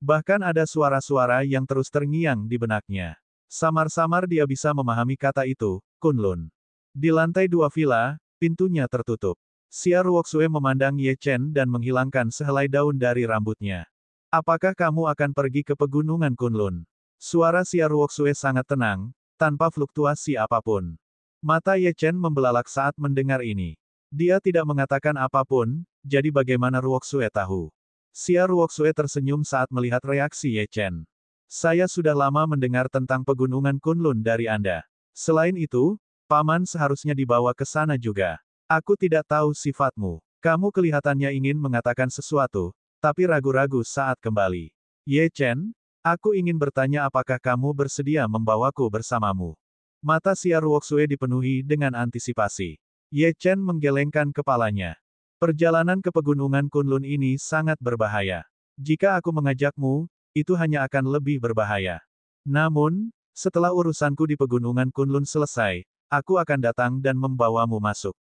Bahkan ada suara-suara yang terus terngiang di benaknya. Samar-samar dia bisa memahami kata itu, Kunlun. Di lantai 2 villa, pintunya tertutup. Xia Ruoxue memandang Ye Chen dan menghilangkan sehelai daun dari rambutnya. Apakah kamu akan pergi ke pegunungan Kunlun? Suara Xia Ruoxue sangat tenang, tanpa fluktuasi apapun. Mata Ye Chen membelalak saat mendengar ini. Dia tidak mengatakan apapun, jadi bagaimana Ruoxue tahu? Xia Ruoxue tersenyum saat melihat reaksi Ye Chen. Saya sudah lama mendengar tentang pegunungan Kunlun dari Anda. Selain itu, Paman seharusnya dibawa ke sana juga. Aku tidak tahu sifatmu. Kamu kelihatannya ingin mengatakan sesuatu, tapi ragu-ragu saat kembali. Ye Chen, aku ingin bertanya apakah kamu bersedia membawaku bersamamu. Mata Xia Ruoxue dipenuhi dengan antisipasi. Ye Chen menggelengkan kepalanya. Perjalanan ke pegunungan Kunlun ini sangat berbahaya. Jika aku mengajakmu, itu hanya akan lebih berbahaya. Namun, setelah urusanku di pegunungan Kunlun selesai, aku akan datang dan membawamu masuk.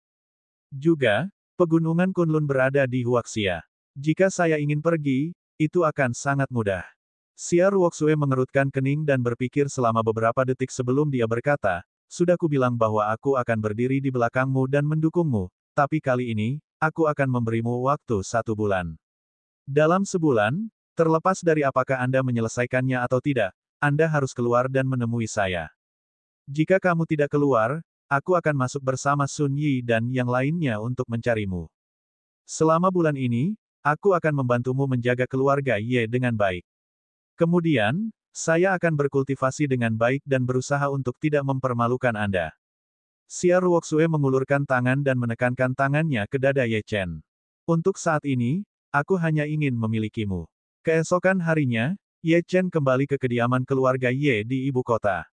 Juga, pegunungan Kunlun berada di Huaxia. Jika saya ingin pergi, itu akan sangat mudah. Xia Ruoxue mengerutkan kening dan berpikir selama beberapa detik sebelum dia berkata, sudah kubilang bahwa aku akan berdiri di belakangmu dan mendukungmu, tapi kali ini, aku akan memberimu waktu 1 bulan. Dalam sebulan, terlepas dari apakah Anda menyelesaikannya atau tidak, Anda harus keluar dan menemui saya. Jika kamu tidak keluar, aku akan masuk bersama Sun Yi dan yang lainnya untuk mencarimu. Selama bulan ini, aku akan membantumu menjaga keluarga Ye dengan baik. Kemudian, saya akan berkultivasi dengan baik dan berusaha untuk tidak mempermalukan Anda. Xia Ruoxue mengulurkan tangan dan menekankan tangannya ke dada Ye Chen. Untuk saat ini, aku hanya ingin memilikimu. Keesokan harinya, Ye Chen kembali ke kediaman keluarga Ye di ibu kota.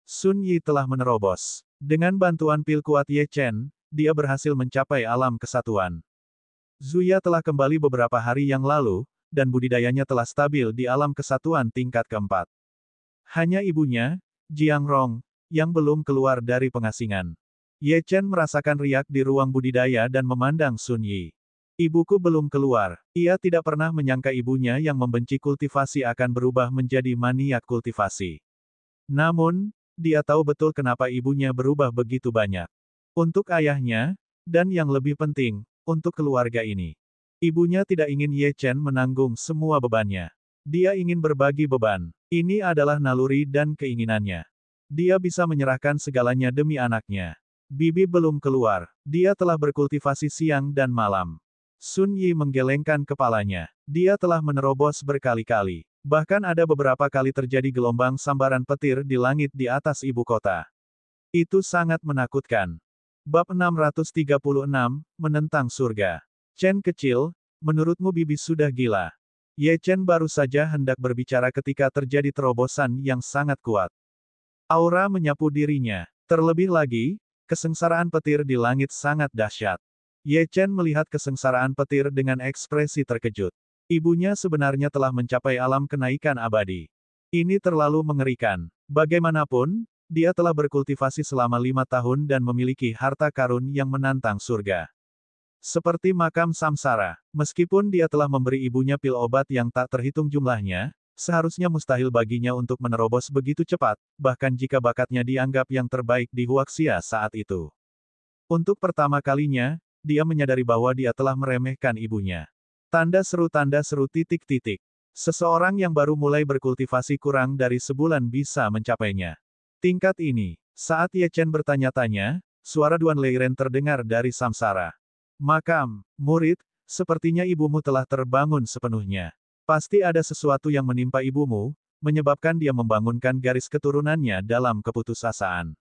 Sun Yi telah menerobos. Dengan bantuan pil kuat Ye Chen, dia berhasil mencapai alam kesatuan. Zuya telah kembali beberapa hari yang lalu, dan budidayanya telah stabil di alam kesatuan tingkat keempat. Hanya ibunya, Jiang Rong, yang belum keluar dari pengasingan. Ye Chen merasakan riak di ruang budidaya dan memandang Sun Yi. Ibuku belum keluar. Ia tidak pernah menyangka ibunya yang membenci kultivasi akan berubah menjadi maniak kultivasi. Namun, dia tahu betul kenapa ibunya berubah begitu banyak. Untuk ayahnya, dan yang lebih penting, untuk keluarga ini. Ibunya tidak ingin Ye Chen menanggung semua bebannya. Dia ingin berbagi beban. Ini adalah naluri dan keinginannya. Dia bisa menyerahkan segalanya demi anaknya. Bibi belum keluar. Dia telah berkultivasi siang dan malam. Sun Yi menggelengkan kepalanya. Dia telah menerobos berkali-kali. Bahkan ada beberapa kali terjadi gelombang sambaran petir di langit di atas ibu kota. Itu sangat menakutkan. Bab 636, Menentang Surga. Chen kecil, menurutmu Bibi sudah gila? Ye Chen baru saja hendak berbicara ketika terjadi terobosan yang sangat kuat. Aura menyapu dirinya. Terlebih lagi, kesengsaraan petir di langit sangat dahsyat. Ye Chen melihat kesengsaraan petir dengan ekspresi terkejut. Ibunya sebenarnya telah mencapai alam kenaikan abadi. Ini terlalu mengerikan. Bagaimanapun, dia telah berkultivasi selama 5 tahun dan memiliki harta karun yang menantang surga. Seperti makam samsara, meskipun dia telah memberi ibunya pil obat yang tak terhitung jumlahnya, seharusnya mustahil baginya untuk menerobos begitu cepat, bahkan jika bakatnya dianggap yang terbaik di Huaxia saat itu. Untuk pertama kalinya, dia menyadari bahwa dia telah meremehkan ibunya. Tanda seru titik-titik. Seseorang yang baru mulai berkultivasi kurang dari sebulan bisa mencapainya. Tingkat ini. Saat Ye Chen bertanya-tanya, suara Duan Leiren terdengar dari samsara. Makam, murid, sepertinya ibumu telah terbangun sepenuhnya. Pasti ada sesuatu yang menimpa ibumu, menyebabkan dia membangunkan garis keturunannya dalam keputusasaan.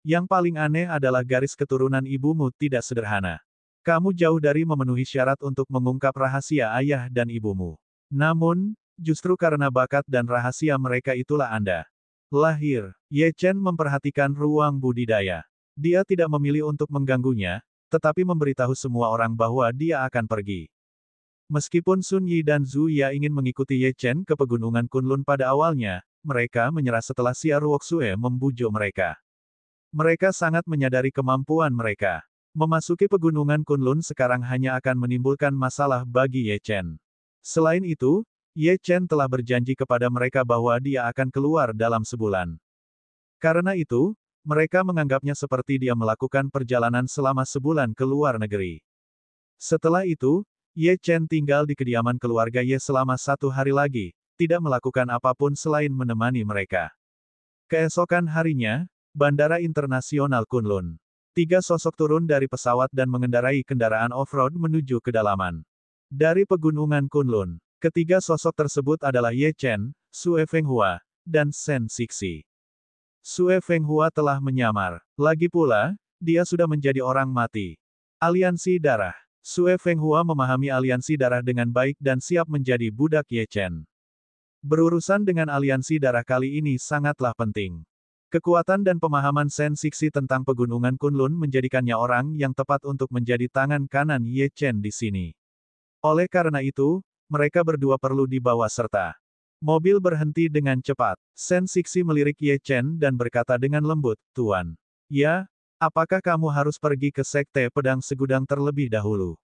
Yang paling aneh adalah garis keturunan ibumu tidak sederhana. Kamu jauh dari memenuhi syarat untuk mengungkap rahasia ayah dan ibumu. Namun, justru karena bakat dan rahasia mereka itulah Anda lahir. Ye Chen memperhatikan ruang budidaya. Dia tidak memilih untuk mengganggunya, tetapi memberitahu semua orang bahwa dia akan pergi. Meskipun Sun Yi dan Zhu Ya ingin mengikuti Ye Chen ke pegunungan Kunlun pada awalnya, mereka menyerah setelah Xia Ruoxue membujuk mereka. Mereka sangat menyadari kemampuan mereka. Memasuki pegunungan Kunlun sekarang hanya akan menimbulkan masalah bagi Ye Chen. Selain itu, Ye Chen telah berjanji kepada mereka bahwa dia akan keluar dalam sebulan. Karena itu, mereka menganggapnya seperti dia melakukan perjalanan selama sebulan ke luar negeri. Setelah itu, Ye Chen tinggal di kediaman keluarga Ye selama 1 hari lagi, tidak melakukan apapun selain menemani mereka. Keesokan harinya, Bandara Internasional Kunlun. 3 sosok turun dari pesawat dan mengendarai kendaraan off-road menuju kedalaman. Dari pegunungan Kunlun, ketiga sosok tersebut adalah Ye Chen, Sue Fenghua, dan Shen Sixi. Sue Fenghua telah menyamar. Lagi pula, dia sudah menjadi orang mati. Aliansi darah. Sue Fenghua memahami aliansi darah dengan baik dan siap menjadi budak Ye Chen. Berurusan dengan aliansi darah kali ini sangatlah penting. Kekuatan dan pemahaman Shen Sixi tentang pegunungan Kunlun menjadikannya orang yang tepat untuk menjadi tangan kanan Ye Chen di sini. Oleh karena itu, mereka berdua perlu dibawa serta. Mobil berhenti dengan cepat. Shen Sixi melirik Ye Chen dan berkata dengan lembut, "Tuan. Ya, apakah kamu harus pergi ke Sekte Pedang Segudang terlebih dahulu?"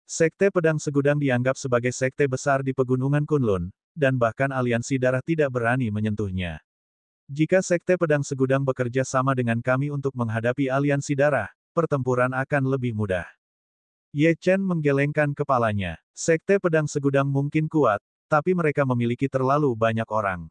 Sekte Pedang Segudang dianggap sebagai sekte besar di pegunungan Kunlun, dan bahkan aliansi darah tidak berani menyentuhnya. Jika Sekte Pedang Segudang bekerja sama dengan kami untuk menghadapi aliansi darah, pertempuran akan lebih mudah. Ye Chen menggelengkan kepalanya. Sekte Pedang Segudang mungkin kuat, tapi mereka memiliki terlalu banyak orang.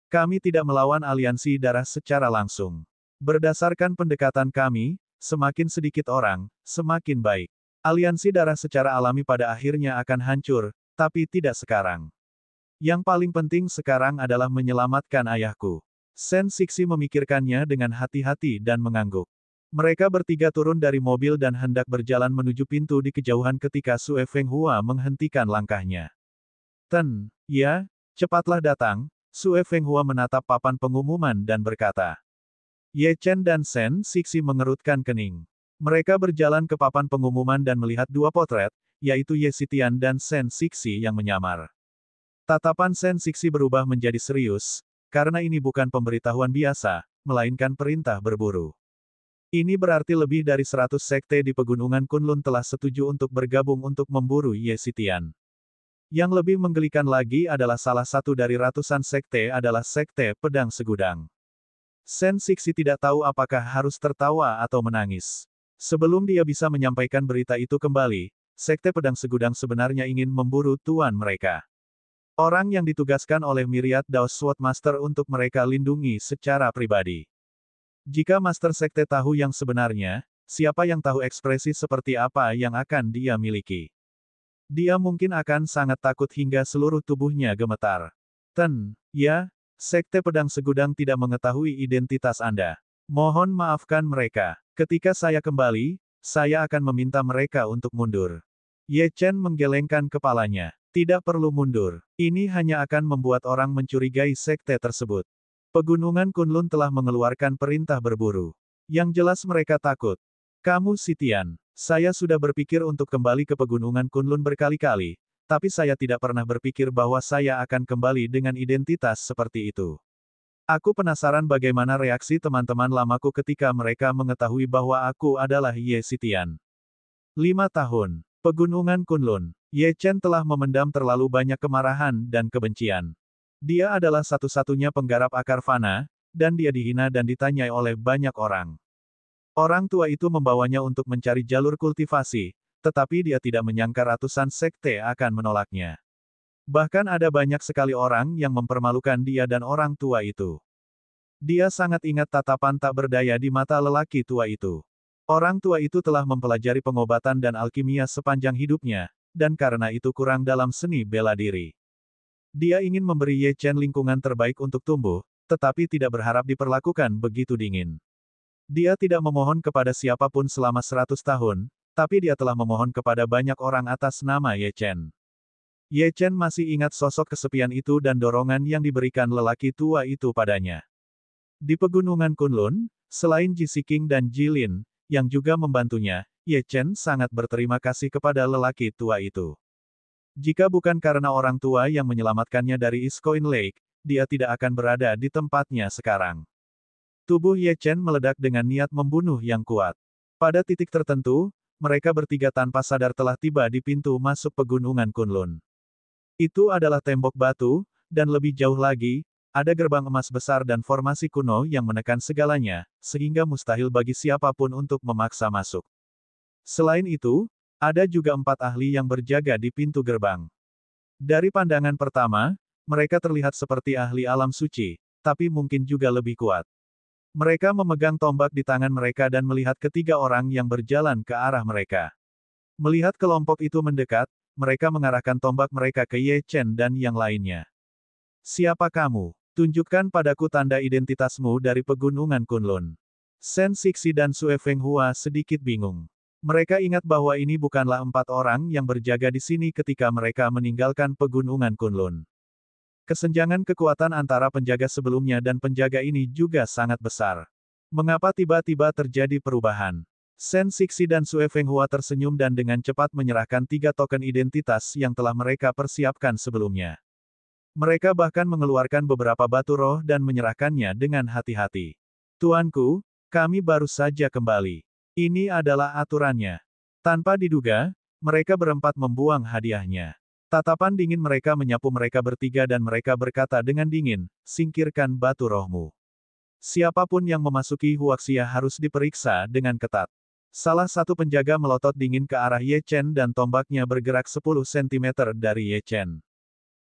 Kami tidak melawan aliansi darah secara langsung. Berdasarkan pendekatan kami, semakin sedikit orang, semakin baik. Aliansi darah secara alami pada akhirnya akan hancur, tapi tidak sekarang. Yang paling penting sekarang adalah menyelamatkan ayahku. Shen Sixi memikirkannya dengan hati-hati dan mengangguk. Mereka bertiga turun dari mobil dan hendak berjalan menuju pintu di kejauhan ketika Sue Fenghua menghentikan langkahnya. Ya, cepatlah datang." Sue Fenghua menatap papan pengumuman dan berkata. Ye Chen dan Shen Sixi mengerutkan kening. Mereka berjalan ke papan pengumuman dan melihat 2 potret, yaitu Ye Xitian dan Shen Sixi yang menyamar. Tatapan Shen Sixi berubah menjadi serius, karena ini bukan pemberitahuan biasa, melainkan perintah berburu. Ini berarti lebih dari 100 sekte di pegunungan Kunlun telah setuju untuk bergabung untuk memburu Ye Xitian. Yang lebih menggelikan lagi adalah salah satu dari ratusan sekte adalah Sekte Pedang Segudang. Shen Sixi tidak tahu apakah harus tertawa atau menangis. Sebelum dia bisa menyampaikan berita itu kembali, Sekte Pedang Segudang sebenarnya ingin memburu tuan mereka. Orang yang ditugaskan oleh Myriad Daos Sword Master untuk mereka lindungi secara pribadi. Jika Master Sekte tahu yang sebenarnya, siapa yang tahu ekspresi seperti apa yang akan dia miliki? Dia mungkin akan sangat takut hingga seluruh tubuhnya gemetar. Ya, Sekte Pedang Segudang tidak mengetahui identitas Anda. Mohon maafkan mereka. Ketika saya kembali, saya akan meminta mereka untuk mundur. Ye Chen menggelengkan kepalanya. Tidak perlu mundur. Ini hanya akan membuat orang mencurigai sekte tersebut. Pegunungan Kunlun telah mengeluarkan perintah berburu. Yang jelas mereka takut. Kamu Sitian. Saya sudah berpikir untuk kembali ke Pegunungan Kunlun berkali-kali, tapi saya tidak pernah berpikir bahwa saya akan kembali dengan identitas seperti itu. Aku penasaran bagaimana reaksi teman-teman lamaku ketika mereka mengetahui bahwa aku adalah Ye Sitian. 5 tahun. Pegunungan Kunlun. Ye Chen telah memendam terlalu banyak kemarahan dan kebencian. Dia adalah satu-satunya penggarap akar fana, dan dia dihina dan ditanyai oleh banyak orang. Orang tua itu membawanya untuk mencari jalur kultivasi, tetapi dia tidak menyangka ratusan sekte akan menolaknya. Bahkan ada banyak sekali orang yang mempermalukan dia dan orang tua itu. Dia sangat ingat tatapan tak berdaya di mata lelaki tua itu. Orang tua itu telah mempelajari pengobatan dan alkimia sepanjang hidupnya, dan karena itu kurang dalam seni bela diri. Dia ingin memberi Ye Chen lingkungan terbaik untuk tumbuh, tetapi tidak berharap diperlakukan begitu dingin. Dia tidak memohon kepada siapapun selama 100 tahun, tapi dia telah memohon kepada banyak orang atas nama Ye Chen. Ye Chen masih ingat sosok kesepian itu dan dorongan yang diberikan lelaki tua itu padanya. Di Pegunungan Kunlun, selain Ji Siqing dan Ji Lin, yang juga membantunya, Ye Chen sangat berterima kasih kepada lelaki tua itu. Jika bukan karena orang tua yang menyelamatkannya dari East Coin Lake, dia tidak akan berada di tempatnya sekarang. Tubuh Ye Chen meledak dengan niat membunuh yang kuat. Pada titik tertentu, mereka bertiga tanpa sadar telah tiba di pintu masuk Pegunungan Kunlun. Itu adalah tembok batu, dan lebih jauh lagi, ada gerbang emas besar dan formasi kuno yang menekan segalanya, sehingga mustahil bagi siapapun untuk memaksa masuk. Selain itu, ada juga 4 ahli yang berjaga di pintu gerbang. Dari pandangan pertama, mereka terlihat seperti ahli alam suci, tapi mungkin juga lebih kuat. Mereka memegang tombak di tangan mereka dan melihat ketiga orang yang berjalan ke arah mereka. Melihat kelompok itu mendekat, mereka mengarahkan tombak mereka ke Ye Chen dan yang lainnya. Siapa kamu? Tunjukkan padaku tanda identitasmu dari Pegunungan Kunlun. Shen Sixi dan Sue Fenghua sedikit bingung. Mereka ingat bahwa ini bukanlah 4 orang yang berjaga di sini ketika mereka meninggalkan Pegunungan Kunlun. Kesenjangan kekuatan antara penjaga sebelumnya dan penjaga ini juga sangat besar. Mengapa tiba-tiba terjadi perubahan? Shen Sixi dan Sue Fenghua tersenyum dan dengan cepat menyerahkan 3 token identitas yang telah mereka persiapkan sebelumnya. Mereka bahkan mengeluarkan beberapa batu roh dan menyerahkannya dengan hati-hati. Tuanku, kami baru saja kembali. Ini adalah aturannya. Tanpa diduga, mereka berempat membuang hadiahnya. Tatapan dingin mereka menyapu mereka bertiga dan mereka berkata dengan dingin, singkirkan batu rohmu. Siapapun yang memasuki Huaxia harus diperiksa dengan ketat. Salah satu penjaga melotot dingin ke arah Ye Chen dan tombaknya bergerak 10 cm dari Ye Chen.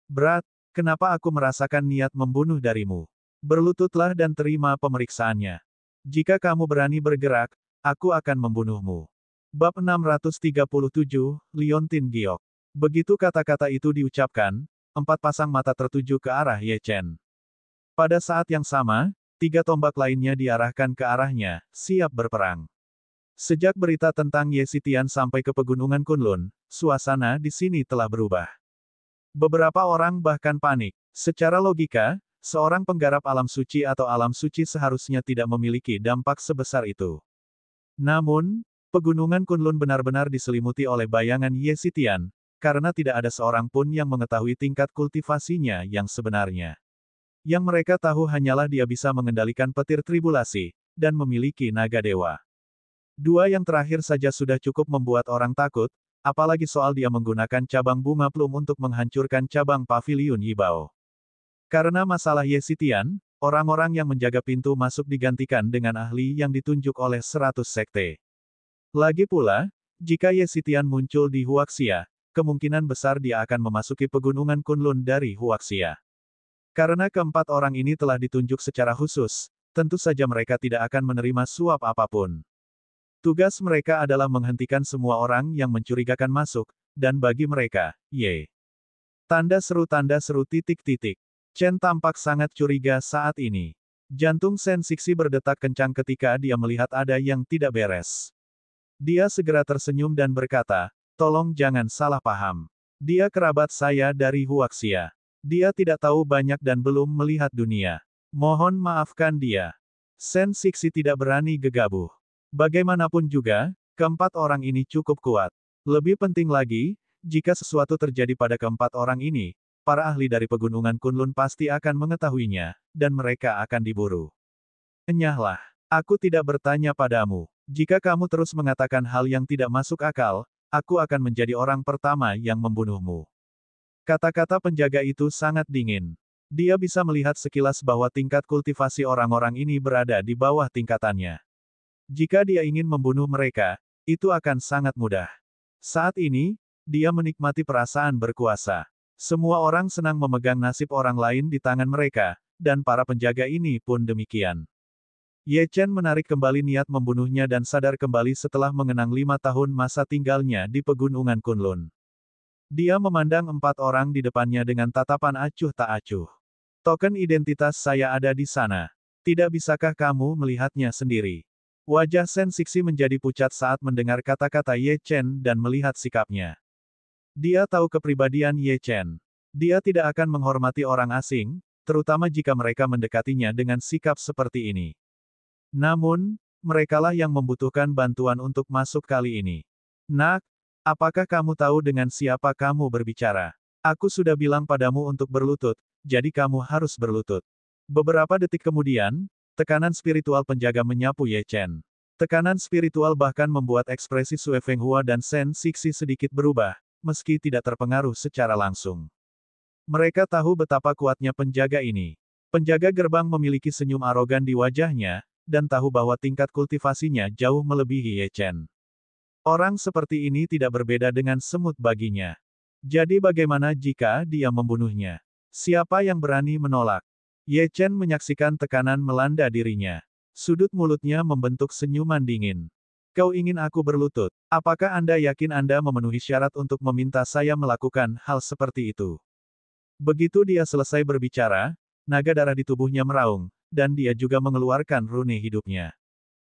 Berat, kenapa aku merasakan niat membunuh darimu? Berlututlah dan terima pemeriksaannya. Jika kamu berani bergerak, aku akan membunuhmu. Bab 637, Liontin Giok. Begitu kata-kata itu diucapkan, 4 pasang mata tertuju ke arah Ye Chen. Pada saat yang sama, 3 tombak lainnya diarahkan ke arahnya, siap berperang. Sejak berita tentang Ye Sitian sampai ke Pegunungan Kunlun, suasana di sini telah berubah. Beberapa orang bahkan panik. Secara logika, seorang penggarap alam suci atau alam suci seharusnya tidak memiliki dampak sebesar itu. Namun, Pegunungan Kunlun benar-benar diselimuti oleh bayangan Ye Sitian, karena tidak ada seorang pun yang mengetahui tingkat kultivasinya yang sebenarnya. Yang mereka tahu hanyalah dia bisa mengendalikan petir tribulasi, dan memiliki naga dewa. 2 yang terakhir saja sudah cukup membuat orang takut, apalagi soal dia menggunakan cabang bunga plum untuk menghancurkan cabang paviliun Yibao. Karena masalah Ye Sitian, orang-orang yang menjaga pintu masuk digantikan dengan ahli yang ditunjuk oleh 100 sekte. Lagi pula, jika Ye Sitian muncul di Huaxia, kemungkinan besar dia akan memasuki Pegunungan Kunlun dari Huaxia. Karena keempat orang ini telah ditunjuk secara khusus, tentu saja mereka tidak akan menerima suap apapun. Tugas mereka adalah menghentikan semua orang yang mencurigakan masuk, dan bagi mereka, Ye. Tanda seru titik-titik. Chen tampak sangat curiga saat ini. Jantung Shen Sixi berdetak kencang ketika dia melihat ada yang tidak beres. Dia segera tersenyum dan berkata, tolong jangan salah paham. Dia kerabat saya dari Huaxia. Dia tidak tahu banyak dan belum melihat dunia. Mohon maafkan dia. Sen Sixi tidak berani gegabah. Bagaimanapun juga, keempat orang ini cukup kuat. Lebih penting lagi, jika sesuatu terjadi pada keempat orang ini, para ahli dari pegunungan Kunlun pasti akan mengetahuinya, dan mereka akan diburu. Enyahlah. Aku tidak bertanya padamu. Jika kamu terus mengatakan hal yang tidak masuk akal, aku akan menjadi orang pertama yang membunuhmu. Kata-kata penjaga itu sangat dingin. Dia bisa melihat sekilas bahwa tingkat kultivasi orang-orang ini berada di bawah tingkatannya. Jika dia ingin membunuh mereka, itu akan sangat mudah. Saat ini, dia menikmati perasaan berkuasa. Semua orang senang memegang nasib orang lain di tangan mereka, dan para penjaga ini pun demikian. Ye Chen menarik kembali niat membunuhnya dan sadar kembali setelah mengenang 5 tahun masa tinggalnya di pegunungan Kunlun. Dia memandang 4 orang di depannya dengan tatapan acuh tak acuh. Token identitas saya ada di sana. Tidak bisakah kamu melihatnya sendiri? Wajah Sen Sixi menjadi pucat saat mendengar kata-kata Ye Chen dan melihat sikapnya. Dia tahu kepribadian Ye Chen. Dia tidak akan menghormati orang asing, terutama jika mereka mendekatinya dengan sikap seperti ini. Namun, merekalah yang membutuhkan bantuan untuk masuk kali ini. Nak, apakah kamu tahu dengan siapa kamu berbicara? Aku sudah bilang padamu untuk berlutut, jadi kamu harus berlutut. Beberapa detik kemudian, tekanan spiritual penjaga menyapu Ye Chen. Tekanan spiritual bahkan membuat ekspresi Sue Fenghua dan Sen Sixi sedikit berubah, meski tidak terpengaruh secara langsung. Mereka tahu betapa kuatnya penjaga ini. Penjaga gerbang memiliki senyum arogan di wajahnya, dan tahu bahwa tingkat kultivasinya jauh melebihi Ye Chen. Orang seperti ini tidak berbeda dengan semut baginya. Jadi bagaimana jika dia membunuhnya? Siapa yang berani menolak? Ye Chen menyaksikan tekanan melanda dirinya. Sudut mulutnya membentuk senyuman dingin. Kau ingin aku berlutut? Apakah Anda yakin Anda memenuhi syarat untuk meminta saya melakukan hal seperti itu? Begitu dia selesai berbicara, naga darah di tubuhnya meraung, dan dia juga mengeluarkan rune hidupnya.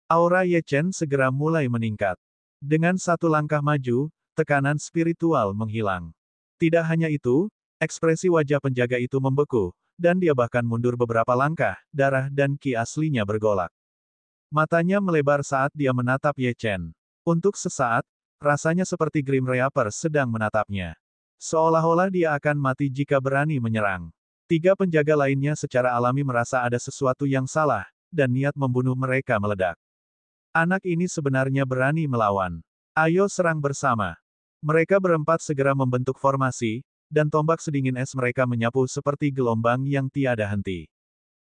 Aura Ye Chen segera mulai meningkat. Dengan satu langkah maju, tekanan spiritual menghilang. Tidak hanya itu, ekspresi wajah penjaga itu membeku, dan dia bahkan mundur beberapa langkah, darah dan ki aslinya bergolak. Matanya melebar saat dia menatap Ye Chen. Untuk sesaat, rasanya seperti Grim Reaper sedang menatapnya. Seolah-olah dia akan mati jika berani menyerang. 3 penjaga lainnya secara alami merasa ada sesuatu yang salah, dan niat membunuh mereka meledak. Anak ini sebenarnya berani melawan. Ayo serang bersama. Mereka berempat segera membentuk formasi, dan tombak sedingin es mereka menyapu seperti gelombang yang tiada henti.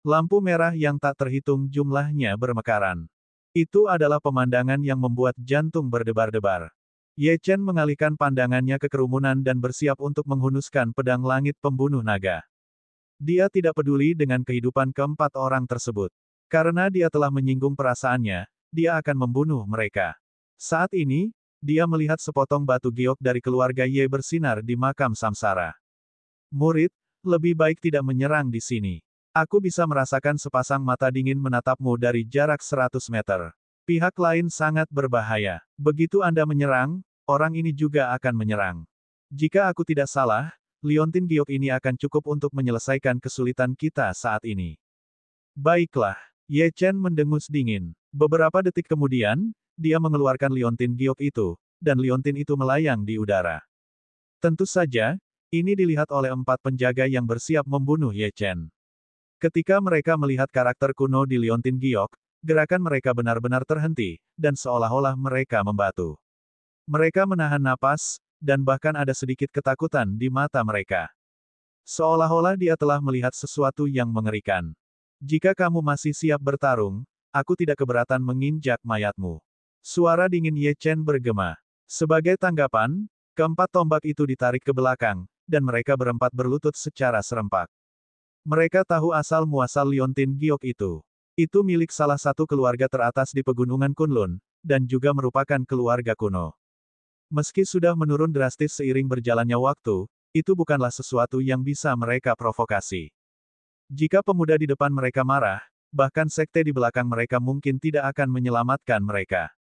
Lampu merah yang tak terhitung jumlahnya bermekaran. Itu adalah pemandangan yang membuat jantung berdebar-debar. Ye Chen mengalihkan pandangannya ke kerumunan dan bersiap untuk menghunuskan pedang langit pembunuh naga. Dia tidak peduli dengan kehidupan keempat orang tersebut. Karena dia telah menyinggung perasaannya, dia akan membunuh mereka. Saat ini, dia melihat sepotong batu giok dari keluarga Ye bersinar di makam samsara. Murid, lebih baik tidak menyerang di sini. Aku bisa merasakan sepasang mata dingin menatapmu dari jarak 100 meter. Pihak lain sangat berbahaya. Begitu Anda menyerang, orang ini juga akan menyerang. Jika aku tidak salah, liontin giok ini akan cukup untuk menyelesaikan kesulitan kita saat ini. Baiklah. Ye Chen mendengus dingin. Beberapa detik kemudian, dia mengeluarkan liontin giok itu, dan liontin itu melayang di udara. Tentu saja, ini dilihat oleh 4 penjaga yang bersiap membunuh Ye Chen. Ketika mereka melihat karakter kuno di liontin giok, gerakan mereka benar-benar terhenti, dan seolah-olah mereka membatu. Mereka menahan napas, dan bahkan ada sedikit ketakutan di mata mereka. Seolah-olah dia telah melihat sesuatu yang mengerikan. Jika kamu masih siap bertarung, aku tidak keberatan menginjak mayatmu. Suara dingin Ye Chen bergema. Sebagai tanggapan, keempat tombak itu ditarik ke belakang, dan mereka berempat berlutut secara serempak. Mereka tahu asal-muasal liontin giok itu. Itu milik salah satu keluarga teratas di pegunungan Kunlun, dan juga merupakan keluarga kuno. Meski sudah menurun drastis seiring berjalannya waktu, itu bukanlah sesuatu yang bisa mereka provokasi. Jika pemuda di depan mereka marah, bahkan sekte di belakang mereka mungkin tidak akan menyelamatkan mereka.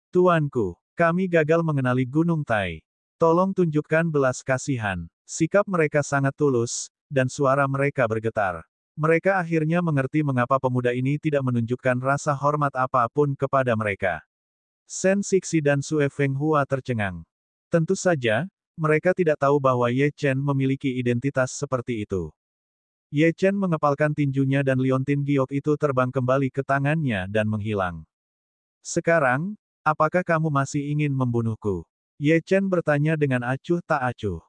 Tuanku, kami gagal mengenali Gunung Tai. Tolong tunjukkan belas kasihan. Sikap mereka sangat tulus, dan suara mereka bergetar. Mereka akhirnya mengerti mengapa pemuda ini tidak menunjukkan rasa hormat apapun kepada mereka. Shen Sixi dan Sue Fenghua tercengang. Tentu saja, mereka tidak tahu bahwa Ye Chen memiliki identitas seperti itu. Ye Chen mengepalkan tinjunya dan liontin giok itu terbang kembali ke tangannya dan menghilang. Sekarang, apakah kamu masih ingin membunuhku? Ye Chen bertanya dengan acuh tak acuh.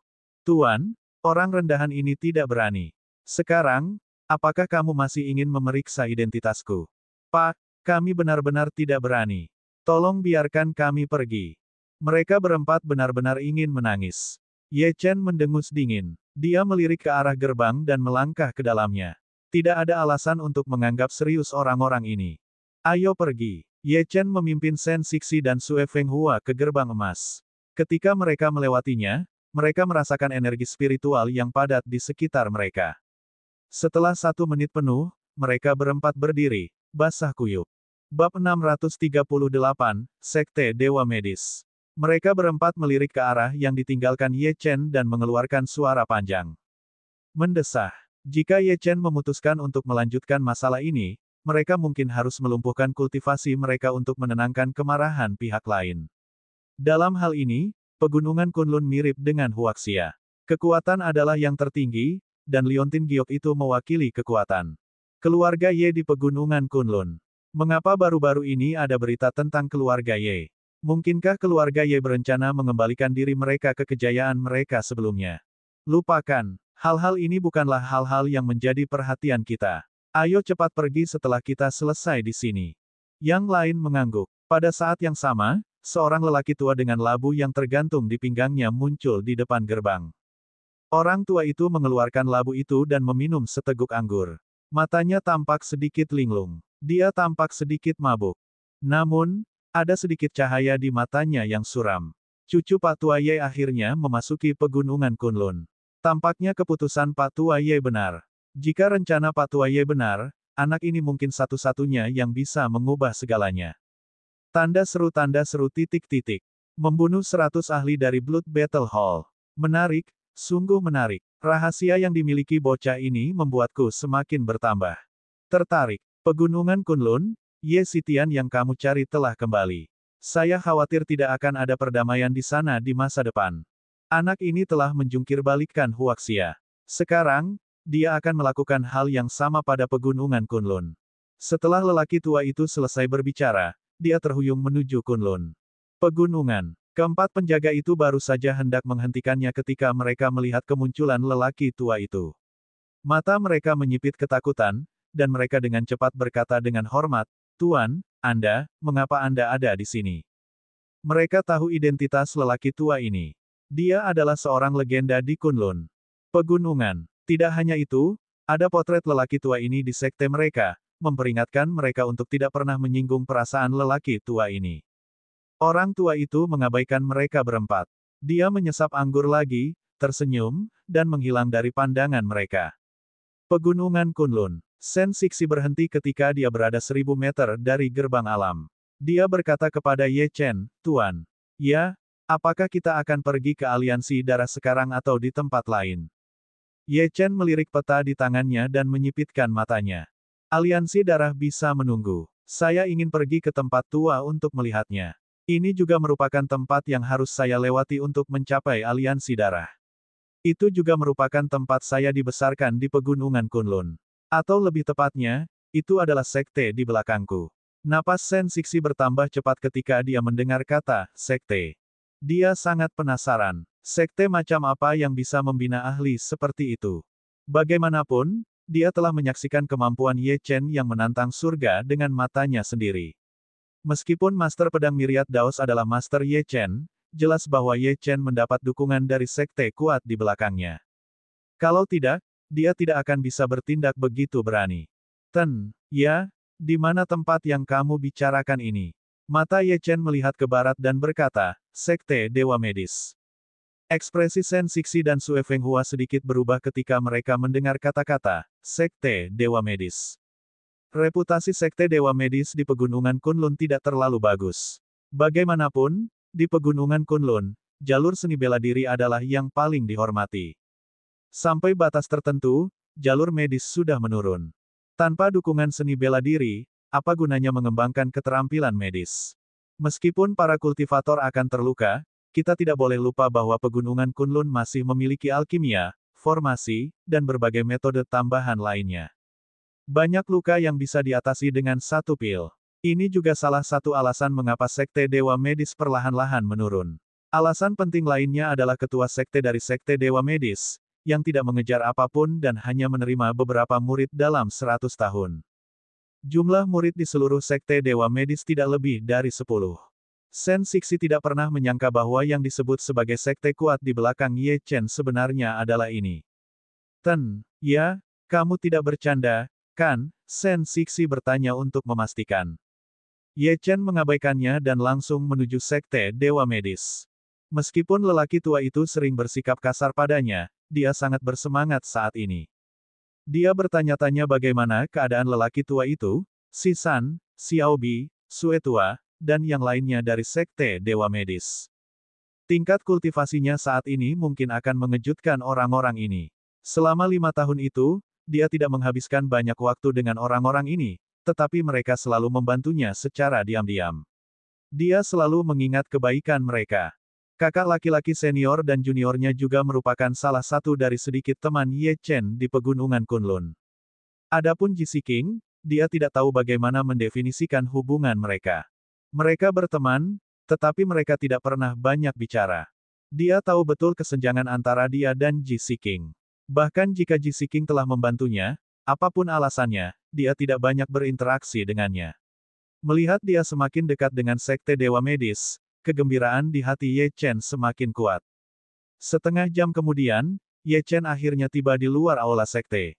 Tuan, orang rendahan ini tidak berani. Sekarang, apakah kamu masih ingin memeriksa identitasku? Pak, kami benar-benar tidak berani. Tolong biarkan kami pergi. Mereka berempat benar-benar ingin menangis. Ye Chen mendengus dingin. Dia melirik ke arah gerbang dan melangkah ke dalamnya. Tidak ada alasan untuk menganggap serius orang-orang ini. Ayo pergi. Ye Chen memimpin Shen Sixi dan Sue Fenghua ke gerbang emas. Ketika mereka melewatinya, mereka merasakan energi spiritual yang padat di sekitar mereka. Setelah 1 menit penuh, mereka berempat berdiri, basah kuyup. Bab 638, Sekte Dewa Medis. Mereka berempat melirik ke arah yang ditinggalkan Ye Chen dan mengeluarkan suara panjang. Mendesah. Jika Ye Chen memutuskan untuk melanjutkan masalah ini, mereka mungkin harus melumpuhkan kultivasi mereka untuk menenangkan kemarahan pihak lain. Dalam hal ini, pegunungan Kunlun mirip dengan Huaxia. Kekuatan adalah yang tertinggi, dan liontin giok itu mewakili kekuatan. Keluarga Ye di pegunungan Kunlun. Mengapa baru-baru ini ada berita tentang keluarga Ye? Mungkinkah keluarga Ye berencana mengembalikan diri mereka ke kejayaan mereka sebelumnya? Lupakan, hal-hal ini bukanlah hal-hal yang menjadi perhatian kita. Ayo cepat pergi setelah kita selesai di sini. Yang lain mengangguk. Pada saat yang sama, seorang lelaki tua dengan labu yang tergantung di pinggangnya muncul di depan gerbang. Orang tua itu mengeluarkan labu itu dan meminum seteguk anggur. Matanya tampak sedikit linglung. Dia tampak sedikit mabuk. Namun, ada sedikit cahaya di matanya yang suram. Cucu Pak Tua Ye akhirnya memasuki pegunungan Kunlun. Tampaknya keputusan Pak Tua Ye benar. Jika rencana Pak Tua Ye benar, anak ini mungkin satu-satunya yang bisa mengubah segalanya. Tanda seru titik-titik. Membunuh 100 ahli dari Blood Battle Hall. Menarik, sungguh menarik. Rahasia yang dimiliki bocah ini membuatku semakin bertambah tertarik. Pegunungan Kunlun, Ye Sitian yang kamu cari telah kembali. Saya khawatir tidak akan ada perdamaian di sana di masa depan. Anak ini telah menjungkir balikkan Huaxia. Sekarang, dia akan melakukan hal yang sama pada pegunungan Kunlun. Setelah lelaki tua itu selesai berbicara, dia terhuyung menuju Kunlun. Pegunungan. Keempat penjaga itu baru saja hendak menghentikannya ketika mereka melihat kemunculan lelaki tua itu. Mata mereka menyipit ketakutan, dan mereka dengan cepat berkata dengan hormat, "Tuan, mengapa Anda ada di sini?" Mereka tahu identitas lelaki tua ini. Dia adalah seorang legenda di Kunlun. Pegunungan. Tidak hanya itu, ada potret lelaki tua ini di sekte mereka, memperingatkan mereka untuk tidak pernah menyinggung perasaan lelaki tua ini. Orang tua itu mengabaikan mereka berempat. Dia menyesap anggur lagi, tersenyum, dan menghilang dari pandangan mereka. Pegunungan Kunlun. Shen Sixi berhenti ketika dia berada 1000 meter dari gerbang alam. Dia berkata kepada Ye Chen, "Tuan. Ya, apakah kita akan pergi ke aliansi darah sekarang atau di tempat lain?" Ye Chen melirik peta di tangannya dan menyipitkan matanya. Aliansi darah bisa menunggu. Saya ingin pergi ke tempat tua untuk melihatnya. Ini juga merupakan tempat yang harus saya lewati untuk mencapai aliansi darah. Itu juga merupakan tempat saya dibesarkan di pegunungan Kunlun. Atau lebih tepatnya, itu adalah sekte di belakangku. Napas Shen Sixi bertambah cepat ketika dia mendengar kata, sekte. Dia sangat penasaran. Sekte macam apa yang bisa membina ahli seperti itu? Bagaimanapun, dia telah menyaksikan kemampuan Ye Chen yang menantang surga dengan matanya sendiri. Meskipun Master Pedang Myriad Daos adalah Master Ye Chen, jelas bahwa Ye Chen mendapat dukungan dari sekte kuat di belakangnya. Kalau tidak, dia tidak akan bisa bertindak begitu berani. Ya, di mana tempat yang kamu bicarakan ini? Mata Ye Chen melihat ke barat dan berkata, Sekte Dewa Medis. Ekspresi Shen Sixi dan Sue Fenghua sedikit berubah ketika mereka mendengar kata-kata, Sekte Dewa Medis. Reputasi Sekte Dewa Medis di Pegunungan Kunlun tidak terlalu bagus. Bagaimanapun, di Pegunungan Kunlun, jalur seni bela diri adalah yang paling dihormati. Sampai batas tertentu, jalur medis sudah menurun. Tanpa dukungan seni bela diri, apa gunanya mengembangkan keterampilan medis? Meskipun para kultivator akan terluka, kita tidak boleh lupa bahwa pegunungan Kunlun masih memiliki alkimia, formasi, dan berbagai metode tambahan lainnya. Banyak luka yang bisa diatasi dengan satu pil. Ini juga salah satu alasan mengapa Sekte Dewa Medis perlahan-lahan menurun. Alasan penting lainnya adalah ketua sekte dari Sekte Dewa Medis, yang tidak mengejar apapun dan hanya menerima beberapa murid dalam 100 tahun. Jumlah murid di seluruh Sekte Dewa Medis tidak lebih dari 10. Sen Sixi tidak pernah menyangka bahwa yang disebut sebagai sekte kuat di belakang Ye Chen sebenarnya adalah ini. Ya, kamu tidak bercanda, kan? Sen Sixi bertanya untuk memastikan. Ye Chen mengabaikannya dan langsung menuju Sekte Dewa Medis. Meskipun lelaki tua itu sering bersikap kasar padanya, dia sangat bersemangat saat ini. Dia bertanya-tanya bagaimana keadaan lelaki tua itu, Si San, Xiaobi, Sue Tua, dan yang lainnya dari Sekte Dewa Medis. Tingkat kultivasinya saat ini mungkin akan mengejutkan orang-orang ini. Selama 5 tahun itu, dia tidak menghabiskan banyak waktu dengan orang-orang ini, tetapi mereka selalu membantunya secara diam-diam. Dia selalu mengingat kebaikan mereka. Kakak laki-laki senior dan juniornya juga merupakan salah satu dari sedikit teman Ye Chen di pegunungan Kunlun. Adapun Ji King, dia tidak tahu bagaimana mendefinisikan hubungan mereka. Mereka berteman, tetapi mereka tidak pernah banyak bicara. Dia tahu betul kesenjangan antara dia dan Ji King. Bahkan jika Ji King telah membantunya, apapun alasannya, dia tidak banyak berinteraksi dengannya. Melihat dia semakin dekat dengan Sekte Dewa Medis, kegembiraan di hati Ye Chen semakin kuat. Setengah jam kemudian, Ye Chen akhirnya tiba di luar aula sekte.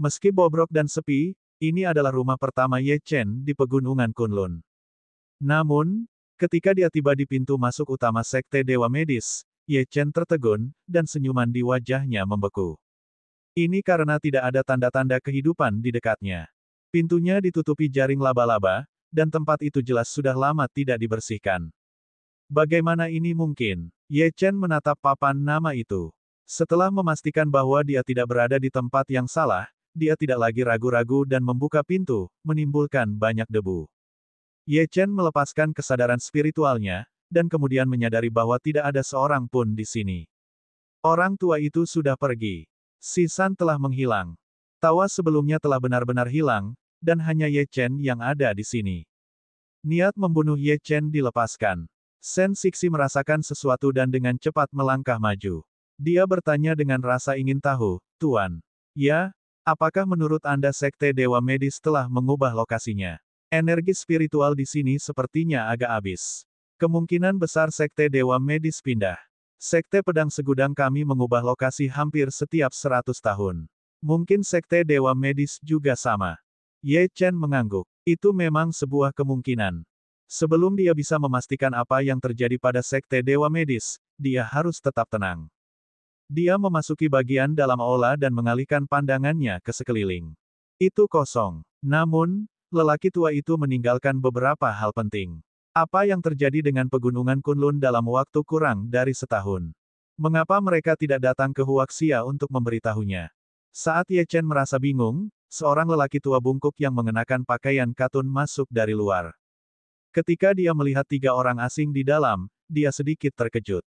Meski bobrok dan sepi, ini adalah rumah pertama Ye Chen di pegunungan Kunlun. Namun, ketika dia tiba di pintu masuk utama Sekte Dewa Medis, Ye Chen tertegun, dan senyuman di wajahnya membeku. Ini karena tidak ada tanda-tanda kehidupan di dekatnya. Pintunya ditutupi jaring laba-laba, dan tempat itu jelas sudah lama tidak dibersihkan. Bagaimana ini mungkin? Ye Chen menatap papan nama itu. Setelah memastikan bahwa dia tidak berada di tempat yang salah, dia tidak lagi ragu-ragu dan membuka pintu, menimbulkan banyak debu. Ye Chen melepaskan kesadaran spiritualnya, dan kemudian menyadari bahwa tidak ada seorang pun di sini. Orang tua itu sudah pergi. Si San telah menghilang. Tawa sebelumnya telah benar-benar hilang, dan hanya Ye Chen yang ada di sini. Niat membunuh Ye Chen dilepaskan. Sen Sixi merasakan sesuatu dan dengan cepat melangkah maju. Dia bertanya dengan rasa ingin tahu, Tuan. Ya, apakah menurut Anda Sekte Dewa Medis telah mengubah lokasinya? Energi spiritual di sini sepertinya agak habis. Kemungkinan besar Sekte Dewa Medis pindah. Sekte Pedang Segudang kami mengubah lokasi hampir setiap 100 tahun. Mungkin Sekte Dewa Medis juga sama. Ye Chen mengangguk. Itu memang sebuah kemungkinan. Sebelum dia bisa memastikan apa yang terjadi pada Sekte Dewa Medis, dia harus tetap tenang. Dia memasuki bagian dalam aula dan mengalihkan pandangannya ke sekeliling. Itu kosong. Namun, lelaki tua itu meninggalkan beberapa hal penting. Apa yang terjadi dengan pegunungan Kunlun dalam waktu kurang dari setahun? Mengapa mereka tidak datang ke Huaxia untuk memberitahunya? Saat Ye Chen merasa bingung, seorang lelaki tua bungkuk yang mengenakan pakaian katun masuk dari luar. Ketika dia melihat 3 orang asing di dalam, dia sedikit terkejut.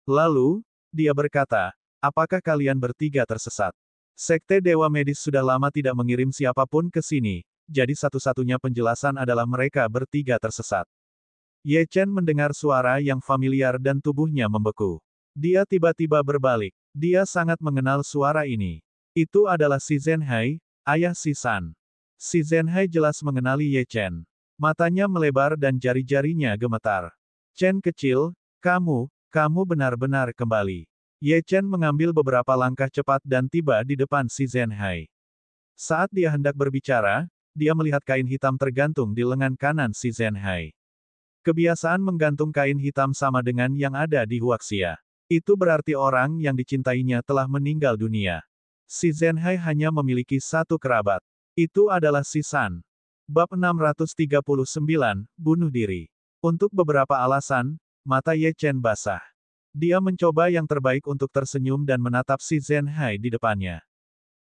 Lalu, dia berkata, apakah kalian bertiga tersesat? Sekte Dewa Medis sudah lama tidak mengirim siapapun ke sini, jadi satu-satunya penjelasan adalah mereka bertiga tersesat. Ye Chen mendengar suara yang familiar dan tubuhnya membeku. Dia tiba-tiba berbalik. Dia sangat mengenal suara ini. Itu adalah Si Zhenhai, ayah Si San. Si Zhenhai jelas mengenali Ye Chen. Matanya melebar dan jari-jarinya gemetar. Chen kecil, kamu benar-benar kembali. Ye Chen mengambil beberapa langkah cepat dan tiba di depan Si Zhenhai. Saat dia hendak berbicara, dia melihat kain hitam tergantung di lengan kanan Si Zhenhai. Kebiasaan menggantung kain hitam sama dengan yang ada di Huaxia. Itu berarti orang yang dicintainya telah meninggal dunia. Si Zhenhai hanya memiliki satu kerabat. Itu adalah Si San. Bab 639, Bunuh Diri. Untuk beberapa alasan, mata Ye Chen basah. Dia mencoba yang terbaik untuk tersenyum dan menatap Si Zhenhai di depannya.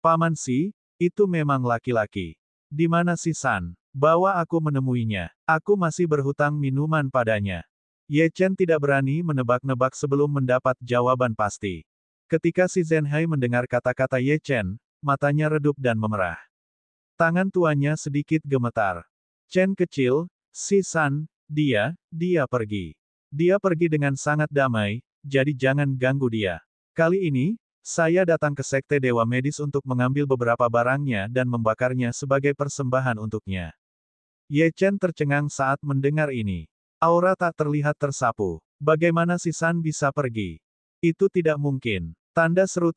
Paman Si, itu memang laki-laki. Di mana si San? Bawa aku menemuinya. Aku masih berhutang minuman padanya. Ye Chen tidak berani menebak-nebak sebelum mendapat jawaban pasti. Ketika si Zhenhai mendengar kata-kata Ye Chen, matanya redup dan memerah. Tangan tuanya sedikit gemetar. Chen kecil, si San, dia pergi. Dia pergi dengan sangat damai, jadi jangan ganggu dia. Kali ini, saya datang ke Sekte Dewa Medis untuk mengambil beberapa barangnya dan membakarnya sebagai persembahan untuknya. Ye Chen tercengang saat mendengar ini. Aura tak terlihat tersapu. Bagaimana si San bisa pergi? Itu tidak mungkin. Tanda seru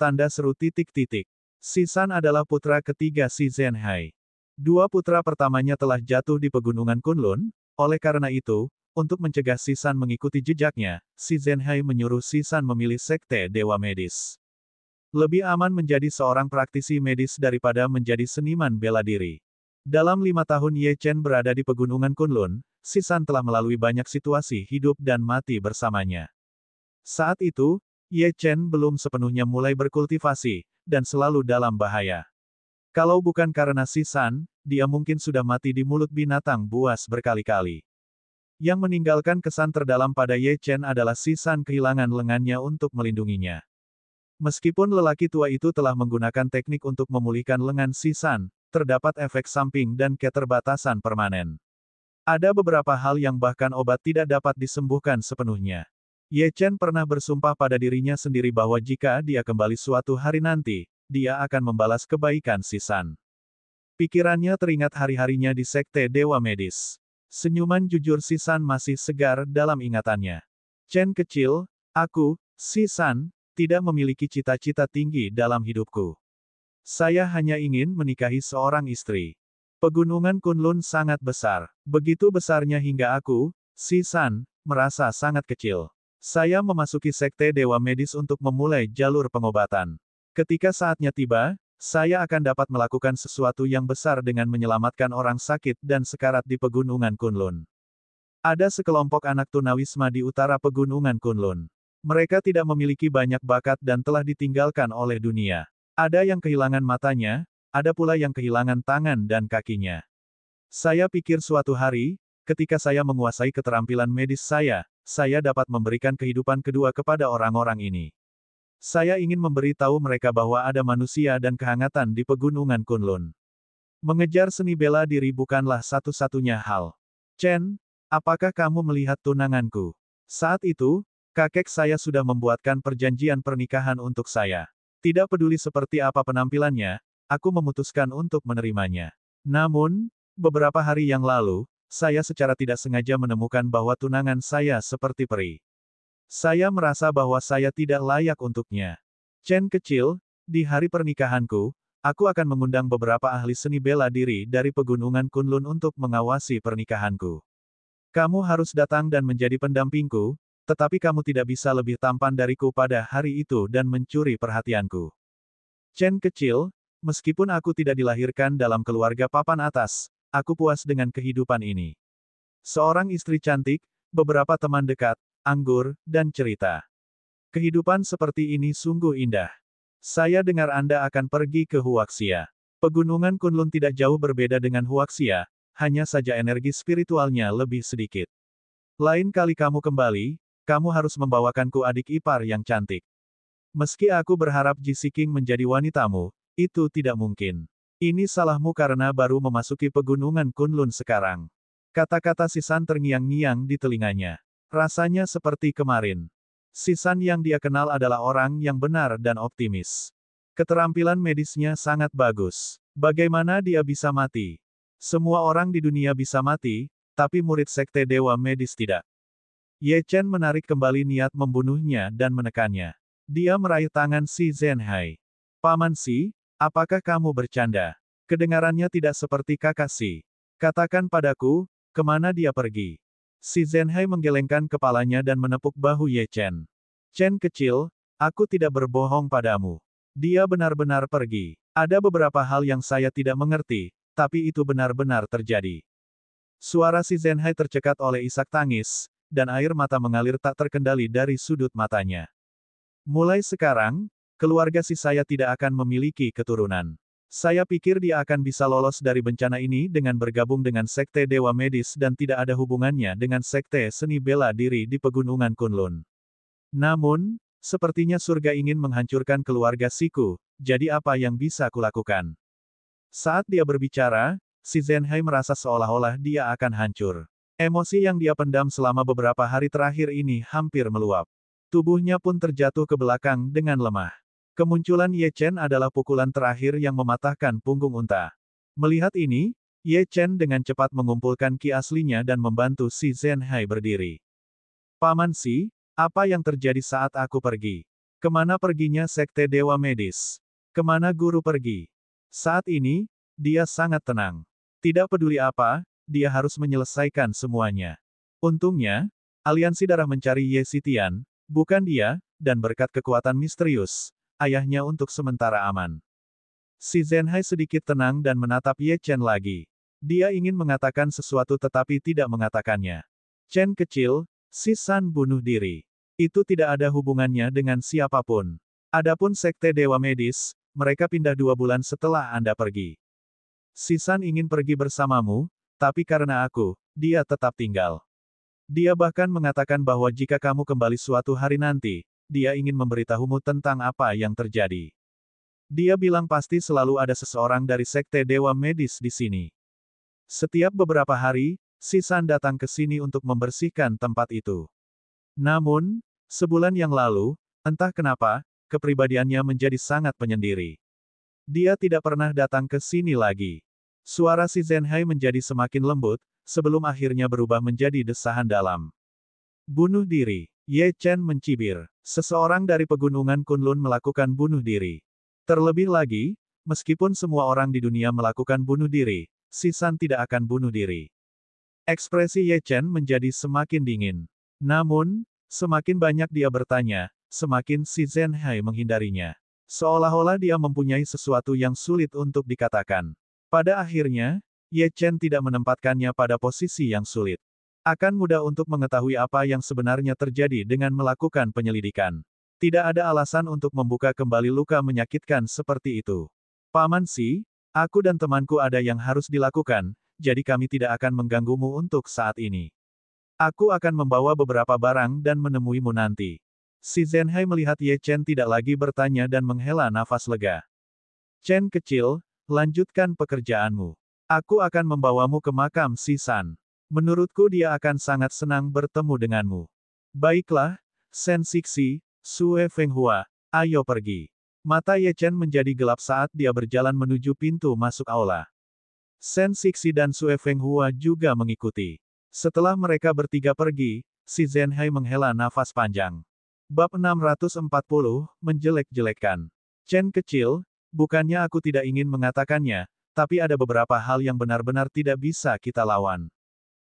titik-titik. Si San adalah putra ketiga si Zhenhai. Dua putra pertamanya telah jatuh di pegunungan Kunlun, oleh karena itu, untuk mencegah si San mengikuti jejaknya, si Zhenhai menyuruh si San memilih Sekte Dewa Medis. Lebih aman menjadi seorang praktisi medis daripada menjadi seniman bela diri. Dalam 5 tahun Ye Chen berada di pegunungan Kunlun, si San telah melalui banyak situasi hidup dan mati bersamanya. Saat itu, Ye Chen belum sepenuhnya mulai berkultivasi, dan selalu dalam bahaya. Kalau bukan karena si San, dia mungkin sudah mati di mulut binatang buas berkali-kali. Yang meninggalkan kesan terdalam pada Ye Chen adalah si San kehilangan lengannya untuk melindunginya. Meskipun lelaki tua itu telah menggunakan teknik untuk memulihkan lengan si San, terdapat efek samping dan keterbatasan permanen. Ada beberapa hal yang bahkan obat tidak dapat disembuhkan sepenuhnya. Ye Chen pernah bersumpah pada dirinya sendiri bahwa jika dia kembali suatu hari nanti, dia akan membalas kebaikan si San. Pikirannya teringat hari-harinya di Sekte Dewa Medis. Senyuman jujur si San masih segar dalam ingatannya. Chen kecil, aku, si San, tidak memiliki cita-cita tinggi dalam hidupku. Saya hanya ingin menikahi seorang istri. Pegunungan Kunlun sangat besar. Begitu besarnya hingga aku, si San, merasa sangat kecil. Saya memasuki Sekte Dewa Medis untuk memulai jalur pengobatan. Ketika saatnya tiba, saya akan dapat melakukan sesuatu yang besar dengan menyelamatkan orang sakit dan sekarat di Pegunungan Kunlun. Ada sekelompok anak tunawisma di utara Pegunungan Kunlun. Mereka tidak memiliki banyak bakat dan telah ditinggalkan oleh dunia. Ada yang kehilangan matanya, ada pula yang kehilangan tangan dan kakinya. Saya pikir suatu hari, ketika saya menguasai keterampilan medis saya dapat memberikan kehidupan kedua kepada orang-orang ini. Saya ingin memberi tahu mereka bahwa ada manusia dan kehangatan di Pegunungan Kunlun. Mengejar seni bela diri bukanlah satu-satunya hal. Chen, apakah kamu melihat tunanganku? Saat itu, kakek saya sudah membuatkan perjanjian pernikahan untuk saya. Tidak peduli seperti apa penampilannya, aku memutuskan untuk menerimanya. Namun, beberapa hari yang lalu, saya secara tidak sengaja menemukan bahwa tunangan saya seperti peri. Saya merasa bahwa saya tidak layak untuknya. Chen kecil, di hari pernikahanku, aku akan mengundang beberapa ahli seni bela diri dari Pegunungan Kunlun untuk mengawasi pernikahanku. Kamu harus datang dan menjadi pendampingku, tetapi kamu tidak bisa lebih tampan dariku pada hari itu dan mencuri perhatianku. Chen kecil, meskipun aku tidak dilahirkan dalam keluarga papan atas, aku puas dengan kehidupan ini. Seorang istri cantik, beberapa teman dekat, anggur, dan cerita. Kehidupan seperti ini sungguh indah. Saya dengar Anda akan pergi ke Huaxia. Pegunungan Kunlun tidak jauh berbeda dengan Huaxia, hanya saja energi spiritualnya lebih sedikit. Lain kali kamu kembali, kamu harus membawakanku adik ipar yang cantik. Meski aku berharap Ji Siking menjadi wanitamu, itu tidak mungkin. Ini salahmu karena baru memasuki Pegunungan Kunlun sekarang. Kata-kata si San terngiang-ngiang di telinganya. Rasanya seperti kemarin. Si San yang dia kenal adalah orang yang benar dan optimis. Keterampilan medisnya sangat bagus. Bagaimana dia bisa mati? Semua orang di dunia bisa mati, tapi murid Sekte Dewa Medis tidak. Ye Chen menarik kembali niat membunuhnya dan menekannya. Dia meraih tangan si Zhenhai. Paman Si, apakah kamu bercanda? Kedengarannya tidak seperti kakak Si. Katakan padaku, kemana dia pergi? Si Zhenhai menggelengkan kepalanya dan menepuk bahu Ye Chen. Chen kecil, aku tidak berbohong padamu. Dia benar-benar pergi. Ada beberapa hal yang saya tidak mengerti, tapi itu benar-benar terjadi. Suara si Zhenhai tercekat oleh isak tangis, dan air mata mengalir tak terkendali dari sudut matanya. Mulai sekarang, keluarga si saya tidak akan memiliki keturunan. Saya pikir dia akan bisa lolos dari bencana ini dengan bergabung dengan Sekte Dewa Medis dan tidak ada hubungannya dengan Sekte Seni Bela Diri di Pegunungan Kunlun. Namun, sepertinya surga ingin menghancurkan keluarga Siku, jadi apa yang bisa kulakukan? Saat dia berbicara, si Zenhai merasa seolah-olah dia akan hancur. Emosi yang dia pendam selama beberapa hari terakhir ini hampir meluap. Tubuhnya pun terjatuh ke belakang dengan lemah. Kemunculan Ye Chen adalah pukulan terakhir yang mematahkan punggung unta. Melihat ini, Ye Chen dengan cepat mengumpulkan ki aslinya dan membantu si Zenhai berdiri. Paman Si, apa yang terjadi saat aku pergi? Kemana perginya Sekte Dewa Medis? Kemana guru pergi? Saat ini, dia sangat tenang. Tidak peduli apa, dia harus menyelesaikan semuanya. Untungnya, aliansi darah mencari Ye Xitian, bukan dia, dan berkat kekuatan misterius, ayahnya untuk sementara aman. Si Zenhai sedikit tenang dan menatap Ye Chen lagi. Dia ingin mengatakan sesuatu tetapi tidak mengatakannya. Chen kecil, si San bunuh diri. Itu tidak ada hubungannya dengan siapapun. Adapun Sekte Dewa Medis, mereka pindah 2 bulan setelah Anda pergi. Si San ingin pergi bersamamu, tapi karena aku, dia tetap tinggal. Dia bahkan mengatakan bahwa jika kamu kembali suatu hari nanti, dia ingin memberitahumu tentang apa yang terjadi. Dia bilang pasti selalu ada seseorang dari Sekte Dewa Medis di sini. Setiap beberapa hari, si San datang ke sini untuk membersihkan tempat itu. Namun, sebulan yang lalu, entah kenapa, kepribadiannya menjadi sangat penyendiri. Dia tidak pernah datang ke sini lagi. Suara si Zenhai menjadi semakin lembut, sebelum akhirnya berubah menjadi desahan dalam. Bunuh diri. Ye Chen mencibir. Seseorang dari pegunungan Kunlun melakukan bunuh diri. Terlebih lagi, meskipun semua orang di dunia melakukan bunuh diri, si San tidak akan bunuh diri. Ekspresi Ye Chen menjadi semakin dingin. Namun, semakin banyak dia bertanya, semakin si Zenhai menghindarinya. Seolah-olah dia mempunyai sesuatu yang sulit untuk dikatakan. Pada akhirnya, Ye Chen tidak menempatkannya pada posisi yang sulit. Akan mudah untuk mengetahui apa yang sebenarnya terjadi dengan melakukan penyelidikan. Tidak ada alasan untuk membuka kembali luka menyakitkan seperti itu. Paman Si, aku dan temanku ada yang harus dilakukan, jadi kami tidak akan mengganggumu untuk saat ini. Aku akan membawa beberapa barang dan menemuimu nanti. Si Zenhai melihat Ye Chen tidak lagi bertanya dan menghela nafas lega. Chen kecil, lanjutkan pekerjaanmu. Aku akan membawamu ke makam Si San. Menurutku dia akan sangat senang bertemu denganmu. Baiklah, Sen Sixi, Sue Fenghua, ayo pergi. Mata Ye Chen menjadi gelap saat dia berjalan menuju pintu masuk aula. Sen Sixi dan Sue Fenghua juga mengikuti. Setelah mereka bertiga pergi, si Zenhai menghela nafas panjang. Bab 640, menjelek-jelekkan. Chen kecil, bukannya aku tidak ingin mengatakannya, tapi ada beberapa hal yang benar-benar tidak bisa kita lawan.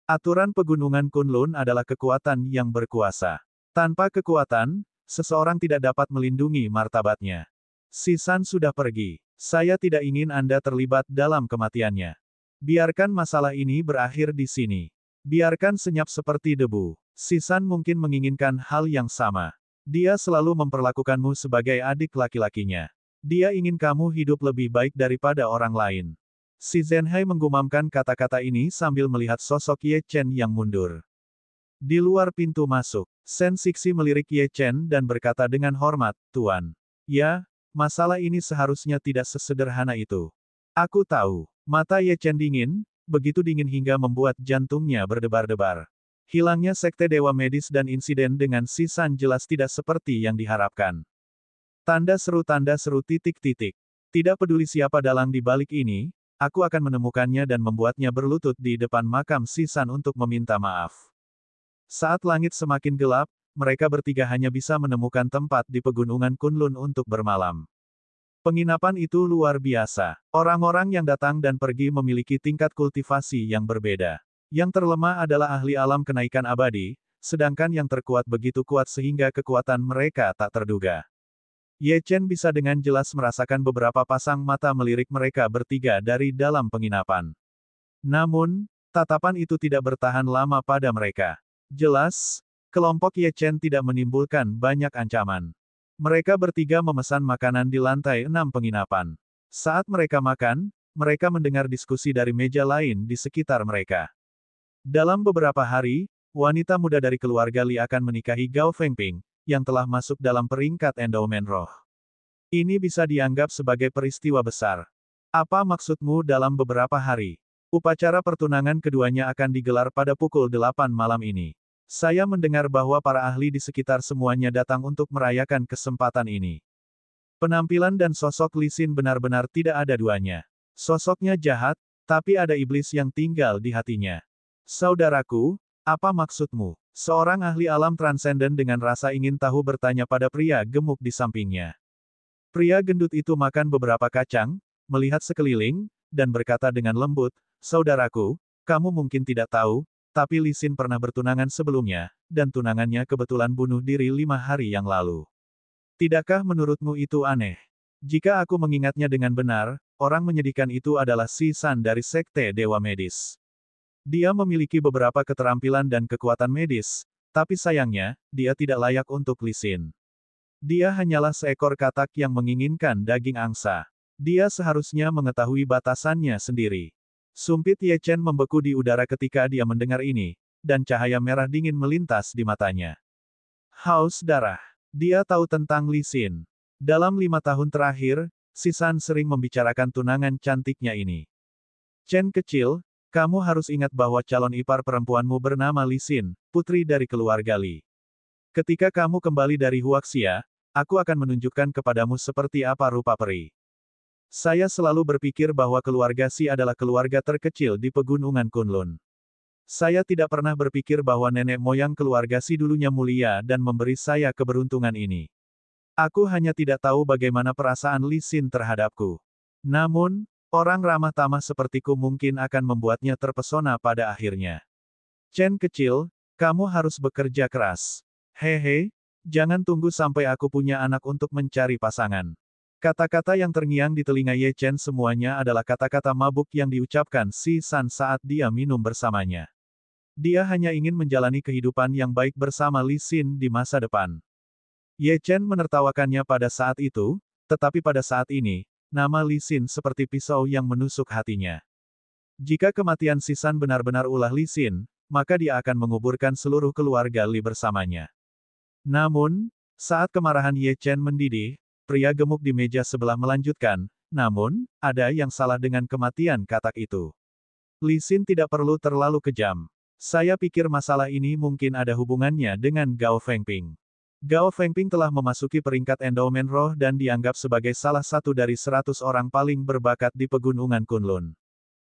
Aturan pegunungan Kunlun adalah kekuatan yang berkuasa. Tanpa kekuatan, seseorang tidak dapat melindungi martabatnya. Si San sudah pergi. Saya tidak ingin Anda terlibat dalam kematiannya. Biarkan masalah ini berakhir di sini. Biarkan senyap seperti debu. Si San mungkin menginginkan hal yang sama. Dia selalu memperlakukanmu sebagai adik laki-lakinya. Dia ingin kamu hidup lebih baik daripada orang lain. Si Zenhai menggumamkan kata-kata ini sambil melihat sosok Ye Chen yang mundur. Di luar pintu masuk, Sen Sixi melirik Ye Chen dan berkata dengan hormat, Tuan. Ya, masalah ini seharusnya tidak sesederhana itu. Aku tahu. Mata Ye Chen dingin, begitu dingin hingga membuat jantungnya berdebar-debar. Hilangnya Sekte Dewa Medis dan insiden dengan Si San jelas tidak seperti yang diharapkan. Tanda seru titik-titik. Tidak peduli siapa dalang di balik ini, aku akan menemukannya dan membuatnya berlutut di depan makam Si San untuk meminta maaf. Saat langit semakin gelap, mereka bertiga hanya bisa menemukan tempat di pegunungan Kunlun untuk bermalam. Penginapan itu luar biasa. Orang-orang yang datang dan pergi memiliki tingkat kultivasi yang berbeda. Yang terlemah adalah ahli alam kenaikan abadi, sedangkan yang terkuat begitu kuat sehingga kekuatan mereka tak terduga. Ye Chen bisa dengan jelas merasakan beberapa pasang mata melirik mereka bertiga dari dalam penginapan. Namun, tatapan itu tidak bertahan lama pada mereka. Jelas, kelompok Ye Chen tidak menimbulkan banyak ancaman. Mereka bertiga memesan makanan di lantai 6 penginapan. Saat mereka makan, mereka mendengar diskusi dari meja lain di sekitar mereka. Dalam beberapa hari, wanita muda dari keluarga Li akan menikahi Gao Fengping, yang telah masuk dalam peringkat endaumen roh. Ini bisa dianggap sebagai peristiwa besar. Apa maksudmu dalam beberapa hari? Upacara pertunangan keduanya akan digelar pada pukul 8 malam ini. Saya mendengar bahwa para ahli di sekitar semuanya datang untuk merayakan kesempatan ini. Penampilan dan sosok Li Xin benar-benar tidak ada duanya. Sosoknya jahat, tapi ada iblis yang tinggal di hatinya. Saudaraku, apa maksudmu? Seorang ahli alam transenden dengan rasa ingin tahu bertanya pada pria gemuk di sampingnya. Pria gendut itu makan beberapa kacang, melihat sekeliling, dan berkata dengan lembut, "Saudaraku, kamu mungkin tidak tahu, tapi Li Xin pernah bertunangan sebelumnya, dan tunangannya kebetulan bunuh diri 5 hari yang lalu. Tidakkah menurutmu itu aneh? Jika aku mengingatnya dengan benar, orang menyedihkan itu adalah Si San dari Sekte Dewa Medis. Dia memiliki beberapa keterampilan dan kekuatan medis, tapi sayangnya, dia tidak layak untuk Li Xin. Dia hanyalah seekor katak yang menginginkan daging angsa. Dia seharusnya mengetahui batasannya sendiri." Sumpit Ye Chen membeku di udara ketika dia mendengar ini, dan cahaya merah dingin melintas di matanya. Haus darah. Dia tahu tentang Li Xin. Dalam 5 tahun terakhir, Si San sering membicarakan tunangan cantiknya ini. Chen kecil, kamu harus ingat bahwa calon ipar perempuanmu bernama Li Xin, putri dari keluarga Li. Ketika kamu kembali dari Huaxia, aku akan menunjukkan kepadamu seperti apa rupa peri. Saya selalu berpikir bahwa keluarga Si adalah keluarga terkecil di pegunungan Kunlun. Saya tidak pernah berpikir bahwa nenek moyang keluarga Si dulunya mulia dan memberi saya keberuntungan ini. Aku hanya tidak tahu bagaimana perasaan Li Xin terhadapku. Namun, orang ramah tamah sepertiku mungkin akan membuatnya terpesona pada akhirnya. Chen kecil, kamu harus bekerja keras. Hehe, jangan tunggu sampai aku punya anak untuk mencari pasangan. Kata-kata yang terngiang di telinga Ye Chen semuanya adalah kata-kata mabuk yang diucapkan Si San saat dia minum bersamanya. Dia hanya ingin menjalani kehidupan yang baik bersama Li Xin di masa depan. Ye Chen menertawakannya pada saat itu, tetapi pada saat ini, nama Li Xin seperti pisau yang menusuk hatinya. Jika kematian Si San benar-benar ulah Li Xin, maka dia akan menguburkan seluruh keluarga Li bersamanya. Namun, saat kemarahan Ye Chen mendidih, pria gemuk di meja sebelah melanjutkan, namun, ada yang salah dengan kematian katak itu. Li Xin tidak perlu terlalu kejam. Saya pikir masalah ini mungkin ada hubungannya dengan Gao Fengping. Gao Fengping telah memasuki peringkat endaumen roh dan dianggap sebagai salah satu dari 100 orang paling berbakat di pegunungan Kunlun.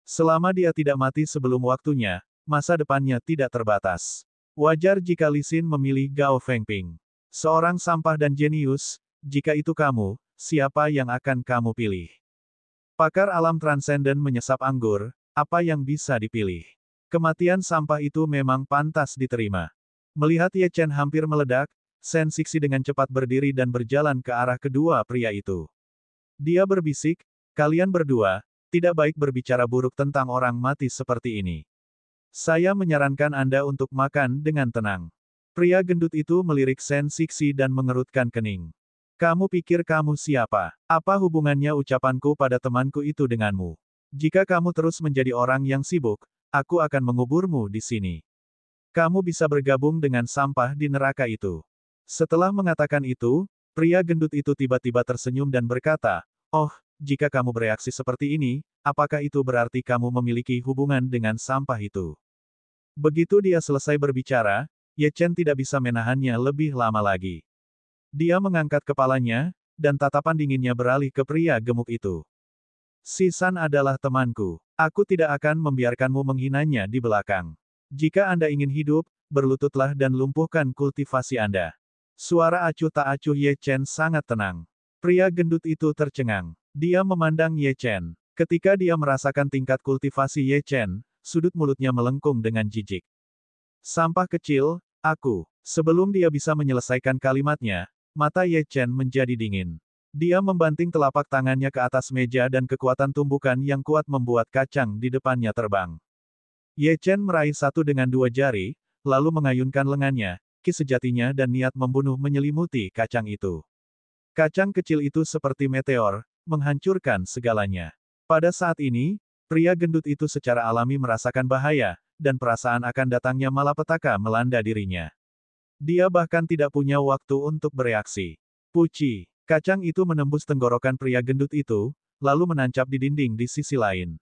Selama dia tidak mati sebelum waktunya, masa depannya tidak terbatas. Wajar jika Li Xin memilih Gao Fengping. Seorang sampah dan jenius, jika itu kamu, siapa yang akan kamu pilih? Pakar alam transenden menyesap anggur, apa yang bisa dipilih? Kematian sampah itu memang pantas diterima. Melihat Ye Chen hampir meledak, Shen Xixi dengan cepat berdiri dan berjalan ke arah kedua pria itu. Dia berbisik, kalian berdua, tidak baik berbicara buruk tentang orang mati seperti ini. Saya menyarankan Anda untuk makan dengan tenang. Pria gendut itu melirik Shen Xixi dan mengerutkan kening. Kamu pikir kamu siapa? Apa hubungannya ucapanku pada temanku itu denganmu? Jika kamu terus menjadi orang yang sibuk, aku akan menguburmu di sini. Kamu bisa bergabung dengan sampah di neraka itu. Setelah mengatakan itu, pria gendut itu tiba-tiba tersenyum dan berkata, "Oh, jika kamu bereaksi seperti ini, apakah itu berarti kamu memiliki hubungan dengan sampah itu?" Begitu dia selesai berbicara, Ye Chen tidak bisa menahannya lebih lama lagi. Dia mengangkat kepalanya, dan tatapan dinginnya beralih ke pria gemuk itu. Si San adalah temanku. Aku tidak akan membiarkanmu menghinanya di belakang. Jika Anda ingin hidup, berlututlah dan lumpuhkan kultivasi Anda. Suara acuh tak acuh Ye Chen sangat tenang. Pria gendut itu tercengang. Dia memandang Ye Chen. Ketika dia merasakan tingkat kultivasi Ye Chen, sudut mulutnya melengkung dengan jijik. Sampah kecil, aku. Sebelum dia bisa menyelesaikan kalimatnya, mata Ye Chen menjadi dingin. Dia membanting telapak tangannya ke atas meja dan kekuatan tumbukan yang kuat membuat kacang di depannya terbang. Ye Chen meraih satu dengan 2 jari, lalu mengayunkan lengannya, ki sejatinya dan niat membunuh menyelimuti kacang itu. Kacang kecil itu seperti meteor, menghancurkan segalanya. Pada saat ini, pria gendut itu secara alami merasakan bahaya, dan perasaan akan datangnya malapetaka melanda dirinya. Dia bahkan tidak punya waktu untuk bereaksi. Puci, kacang itu menembus tenggorokan pria gendut itu, lalu menancap di dinding di sisi lain.